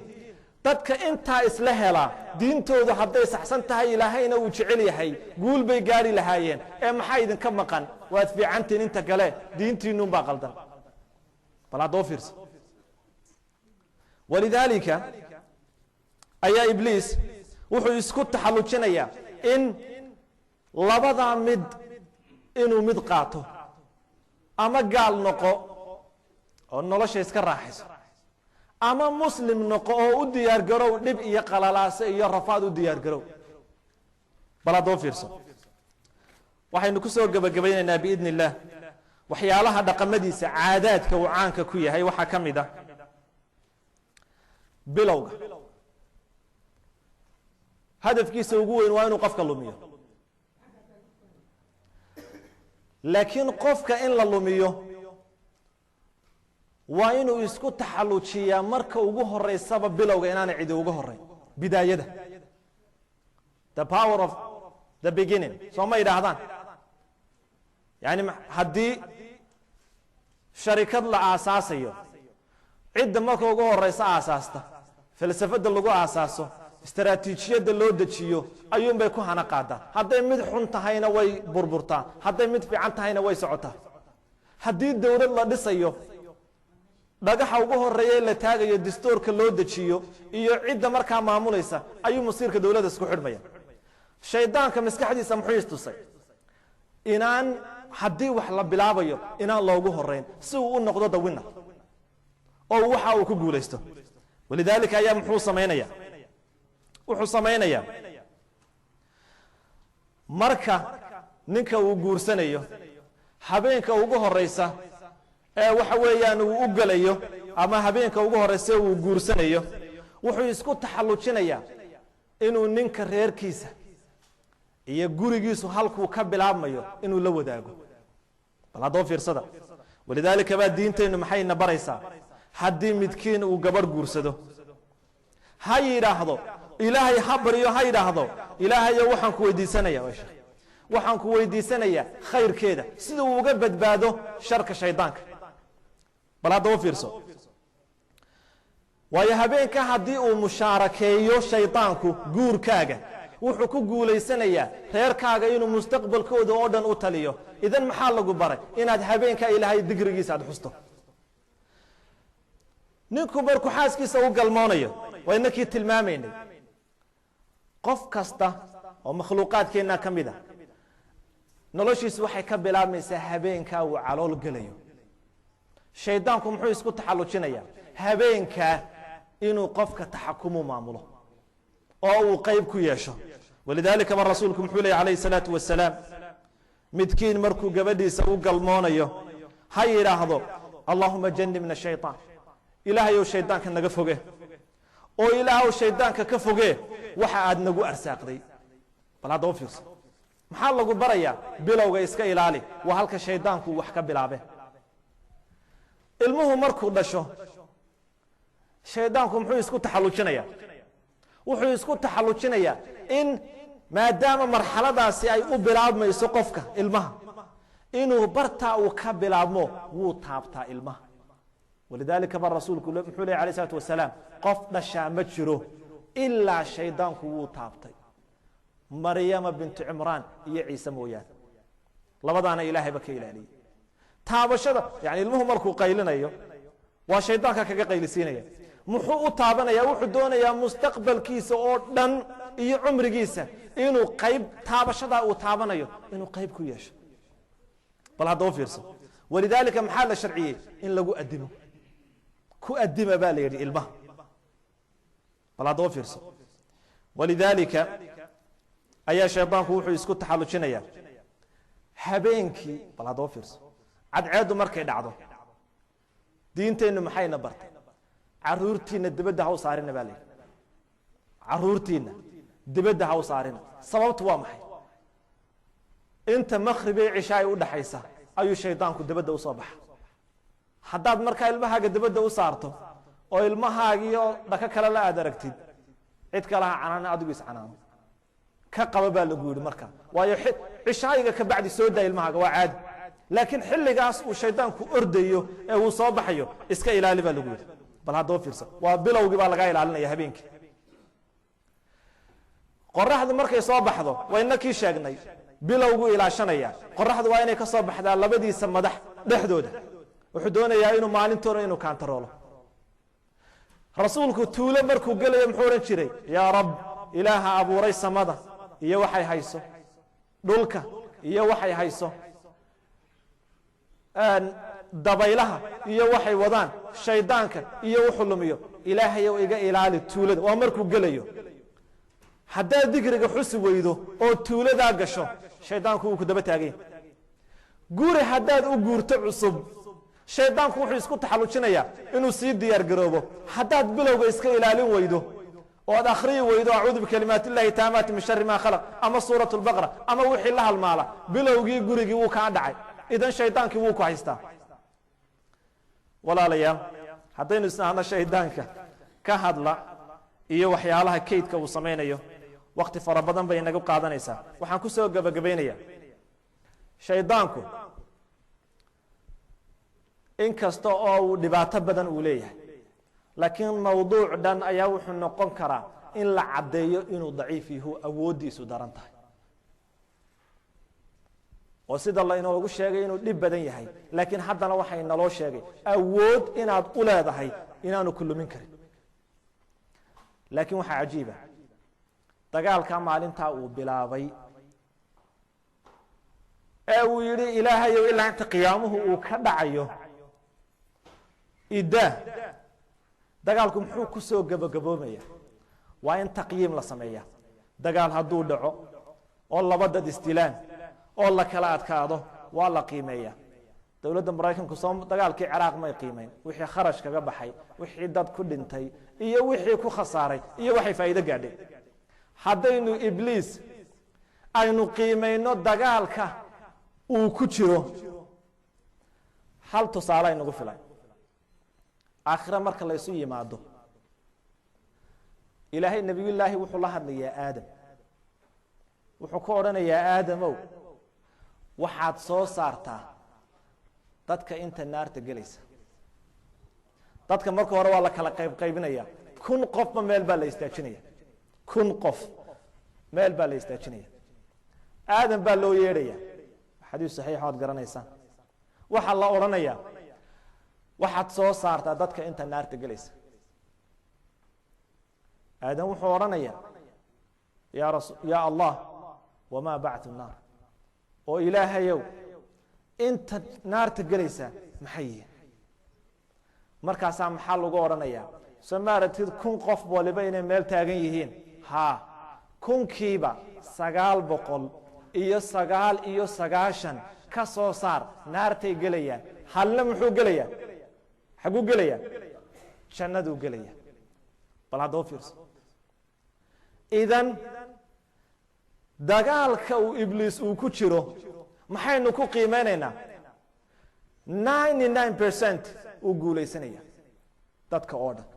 dadka intaa isla helaa diintoodu hadday saxsan tahay ilaahayna uu jecel yahay guul bay gaari lahaayeen ee maxaa idinka maqan waad fiicantiin inta kale diintiinnun baa qaldan bal haddoo fiirsa walidaalika ayaa ibliis wuxuu isku taxallujinayaa in labadaa mid inuu mid qaato ama gaal noqo oo nolosha iska raaxayso ama muslim noqo oo u diyaar garow dhib iyo qalalaase iyo rafaad u diyaar garow bal haddoo fiirso waxaynu ku soo gebagabaynaynaa biidni illaah waxyaalaha dhaqamadiisa caadaadka uu caanka ku yahay waxaa ka mid ah bilowga hadafkiisa ugu weyn waa inuu qofka lumiyo laakiin qofka in la lumiyo waa inuu isku taxallujiyaa marka ugu horeysaba bilowga inaana cidi uga horeyn bidaayada the power of the beginning soo ma yidhaahdaan yani haddii sharikad la aasaasayo cidda marka ugu horeysa aasaasta falsafada lagu aasaaso istaraatiijiyadda loo dejiyo ayuunbay ku hana qaadaa hadday mid xun tahayna way burburtaa hadday mid fiican tahayna way socotaa haddii dowlad la dhisayo dhagaxa ugu horeeya la taagayo dastuurka loo dejiyo iyo cidda markaa maamulaysa ayuu masiirka dowladda isku xidhmaya shaydaanka maskaxdiisa muxuu istusay inaan haddii wax la bilaabayo inaan loogu horeyn si uu u noqdo the winner oo waxa uu ku guulaysto walidaalika ayaa muxuu samaynaya wuxuu samaynayaa marka ninka uu guursanayo habeenka ugu horeysa ee waxa weeyaan uu u galayo ama habeenka ugu horeysa uu guursanayo wuxuu isku taxallujinayaa inuu ninka reerkiisa iyo gurigiisu halkuu ka bilaabmayo inuu la wadaago bal haddoo fiirsada walidaalika baa diinteennu maxayna baraysaa haddii midkiin uu gabadh guursado ha yidhaahdo ilaahay ha baryo ha yidhaahdo ilaahayo waxaan ku weydiisanaya waxaan ku weydiisanayaa khayrkeeda sida uu uga badbaado sharka shaydaanka bal haddaba fiirso waayo habeenka haddii uu mushaarakeeyo shaydaanku guurkaaga wuxuu ku guulaysanayaa reerkaaga inuu mustaqbalkooda oo dhan u taliyo idan maxaa lagu baray inaad habeenka ilaahay digrigiisa aad xusto ninku markuu xaaskiisa u galmoonayo waa inakii tilmaamaynay qof kasta oo makhluuqaadkeenna ka mid ah noloshiisu waxay ka bilaabmaysaa habeenkaa uu calool gelayo shaydaanku muxuu isku taxallujinayaa habeenkaa inuu qofka taxakumu maamulo oo uu qayb ku yeesho walidaalika ba rasuulku muxuu leeyahy calayhi salaatu wasalaam midkiin markuu gabadhiisa u galmoonayo ha yidhaahdo allahuma janibna shayطaan ilaahayow shaydaanka naga foge oo ilaahow shaydaanka ka foge waxa aad nagu arsaaqday bal haddaba fiirso maxaa lagu barayaa bilowga iska ilaali waa halka shaydaanku wax ka bilaabe ilmuhu markuu dhasho shaydaanku muxuu isku taxallujinayaa wuxuu isku taxallujinayaa in maadaama marxaladaasi ay u bilaabmayso qofka ilmaha inuu bartaa uu ka bilaabmo wuu taabtaa ilmaha walidaalika ba rasuulku muxuu leeyahy alayh salaatu wasalaam qof dhashaa ma jiro ilaa shaydaanku wuu taabtay maryama bintu cimraan iyo ciise mooyaane labadaana ilaahayba ka ilaaliyey taabashada yani ilmuhu markuu qaylinayo waa shaydaanka kaga qaylisiinaya muxuu u taabanaya wuxuu doonayaa mustaqbalkiisa oo dhan iyo cumrigiisa inuu qayb taabashadaa uu taabanayo inuu qayb ku yeesho bal haddaba fiirso walidaalika maxaa la sharciyey in lagu adimo ku adima baa la yidhi ilmaha bal haddaba fiirso walidaalika ayaa shaydaanku wuxuu isku taxallujinayaa habeenkii bal haddaba fiirso cadceeddu markay dhacdo diinteennu maxayna bartay caruurtiina dibadda ha u saarina baa layidhi caruurtiina dibadda ha u saarina sababtu waa maxay inta makhribee cisha ay u dhaxaysa ayuu shaydaanku dibadda usoo baxa haddaad markaa ilmahaaga dibadda u saarto oo ilmahaagiio dhaka kale la aad aragtid cid kalaha canaana adigu iscanaano ka qaba baa lagu yidhi markaa waayo cishaayiga ka bacdi soo daa ilmahaaga waa caadi laakiin xilligaas uu shaydaanku ordayo ee uu soo baxayo iska ilaali baa lagu yidhi bal haddoo fiirsan waa bilowgii baa laga ilaalinaya habeenkii qoraxdu markay soo baxdo wayna kii sheegnay bilowgu ilaashanaya qoraxdu waa inay ka soo baxdaa labadiisa madax dhexdooda wuxuu doonayaa inuu maalintoona inuu kaantaroolo rasuulku tuulo markuu gelayo muxuu oran jiray yaa rab ilaaha abuuray samada iyo waxay hayso dhulka iyo waxay hayso dabaylaha iyo waxay wadaan shaydaanka iyo wuxuu lumiyo ilaahayow iga ilaali tuulada waa markuu gelayo haddaad digriga xusi weydo oo tuuladaa gasho shaydaanku wuu ku daba taagay guri haddaad u guurto cusub shaydaanku wuxuu isku taxallujinayaa inuu sii diyaar garoobo haddaad bilowga iska ilaalin weydo oo aad akhriyi weydo acuudu bikalimaati illaahi taamaati min sharri maa khalaq ama suuratu lbaqara ama wixii la halmaala bilowgii gurigii wuu kaa dhacay idan shaydaankii wuu ku haystaa walaalayaal haddaynu isnahno shaydaanka ka hadla iyo waxyaalaha kaydka uu samaynayo wakti fara badan bay inagu qaadanaysaa waxaan ku soo gabagabaynayaa shaydaanku in kasta oo uu dhibaato badan uu leeyahay laakiin mawduuc dhan ayaa wuxuu noqon karaa in la caddeeyo inuu daciif yahu awooddiisu daran tahay oo sida lainoogu sheegay inuu dhib badan yahay laakiin haddana waxay naloo sheegay awood inaad u leedahay inaanu ku lumin karin laakiin waxaa cajiiba dagaalka maalintaa uu bilaabay ee uu yidhi ilaahayow ilaa inta qiyaamuhu uu ka dhacayo idaa dagaalku muxuu ku soo gabagaboomaya waa in taqyiim la sameeya dagaal hadduu dhaco oo laba dad isdilaan oo la kala adkaado waa la qiimeeya dowladda maraykanku dagaalkii ciraaq may qiimeyn wixii kharash kaga baxay wixii dad ku dhintay iyo wixii ku khasaaray iyo waxay faa'iido gaadhay haddaynu ibliis aynu qiimayno dagaalka uu ku jiro hal tusaale aynugu filan aakhira marka la isu yimaado ilaahay nebiyullaahi wuxuu la hadlayaa aadam wuxuu ku odhanayaa aadamow waxaad soo saartaa dadka inta naarta gelaysa dadka marka hore waa la kala qaybinaya 1000 qofba meel baa la istaajinaya 1000 qof meel baa la istaajinaya aadam baa loo yeedhaya xadiis saxiix waad garanaysaa waxa la odhanaya waxaad soo saartaa dadka inta naarta gelaysa aadam wuxuu odhanaya yaa allah wamaa bactu naar oo ilaahayow inta naarta gelaysa maxay yihiin markaasaa maxaa lagu odhanayaa soo maaratid 1000 qof waliba inay meel taagan yihiin haa 1000kiiba 999 ka soo saar naartay gelayaan halna muxuu gelayaa xaguu gelayaa jannaduu gelayaa bal haddoo fiirso idan dagaalka uu ibliis uu ku jiro maxaynu ku qiimeynaynaa 99% uu guulaysanaya dadka oo dhan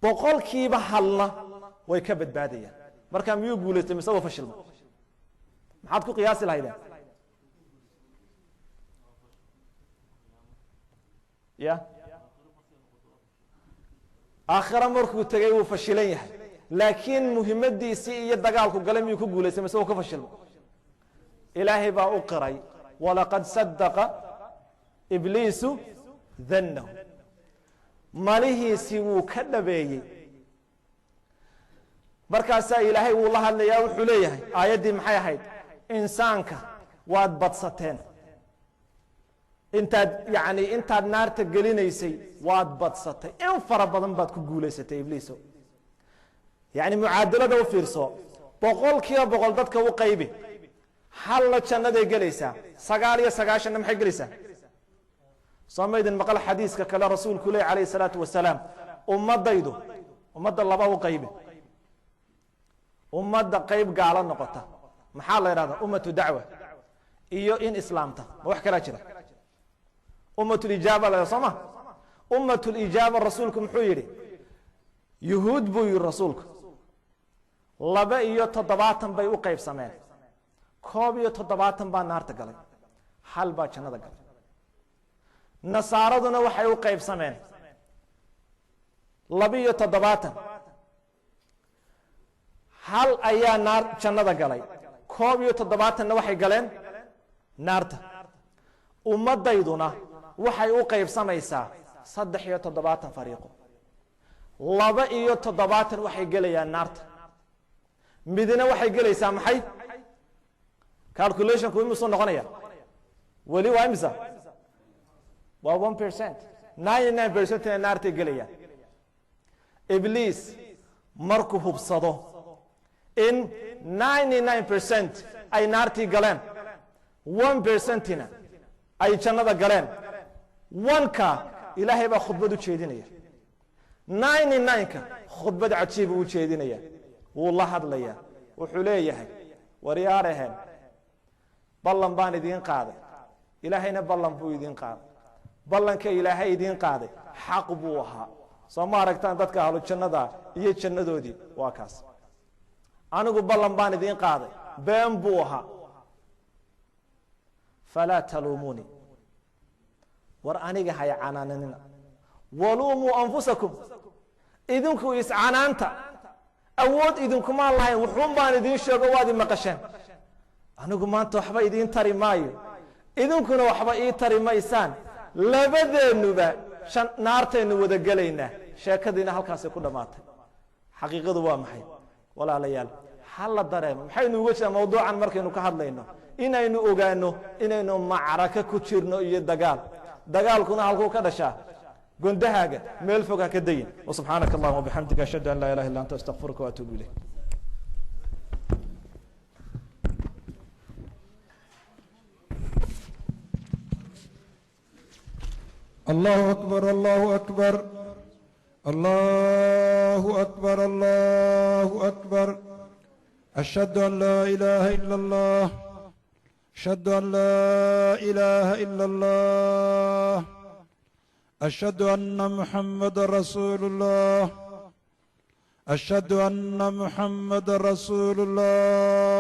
boqolkiiba halna way ka badbaadayaan markaa miyuu guulaystay mise uu fashilmo maxaad ku qiyaasi lahaydeen ya aakhira markuu tegay wuu fashilan yahay laakiin muhiimadiisii iyo dagaalku galay miyuu ku guulaystay mise uu ka fashilmo ilaahay baa u qiray walaqad sadaqa ibliisu dannahu malihiisii wuu ka dhabeeyey markaasaa ilaahay wuu la hadlayaa wuxuu leeyahay aayaddii maxay ahayd insaanka waad badsateen intaad naarta gelinaysay waad badsatay in fara badan baad ku guulaysatay ibliiso yani mucaadalada u fiirso 100% dadka u qaybi hal jannaday gelaysaa 99 maxay gelaysaa soomaydin maqal xadiiska kale rasuulku leeyahay calayhi salaatu wasalaam ummadda laba u qaybi ummadda qayb gaala noqota maxaa la yiraahdaa ummatu dacwa iyo in islaamta ma wax kala jira ummatul ijaaba la soma ummatul ijaaba rasuulku muxuu yiri yuhuud buu yiri rasuulku 72 bay u qaybsameen 72 baa naarta galay hal baa jannada galay nasaaraduna waxay u qaybsameen 72 hal ayaa naar jannada galay 71na waxay galeen naarta ummadayduna waxay u qaybsamaysaa 73 fariiqo 72 waxay galayaan naarta midna waxay galaysaa maxay calculation ku imisoo noqonaya wali waa imisa waa 1% 99% naarta galayaan ibliis markuu hubsado in 99% ay naartii galeen 1%na ay jannada galeen 1ka ilaahay baa khudbad u jeedinaya 99ka khudbad cajiib u jeedinaya wuu la hadlaya wuxuu leeyahay waryaarehen ballan baan idin qaaday ilaahayna ballan buu idin qaaday ballanka ilaahay idin qaaday xaq buu ahaa soo ma aragtaan dadka ahlu jannada iyo jannadoodii waa kaas anigu ballan baan idin qaaday been buu ahaa falaa taluumuni war aniga hay canaananina waluumuu anfusakum idinku iscanaanta awood idinkuma lahayn wuxuun baan idin sheego waad i maqasheen anigu maanta waxba idin tari maayo idinkuna waxba ii tari maysaan labadeennuba naartaynu wada gelaynaa sheekadiina halkaasay ku dhammaatay xaqiiqadu waa maxay walaalayaal halla dareemo maxaynu uga jeedaa mawduucan markaynu ka hadlayno inaynu ogaano inaynu macraka ku jirno iyo dagaalkuna halkuu ka dhashaa gondahaaga meel fog ha ka dayin subxaanaka allahuma wabixamdika ashhadu an laa ilaha illa anta astaghfiruka waatuubu ilayk الله أكبر الله أكبر الله أكبر الله أكبر أشهد أن لا إله إلا الله أشهد أن لا إله إلا الله أشهد أن محمد رسول الله أشهد أن محمد رسول الله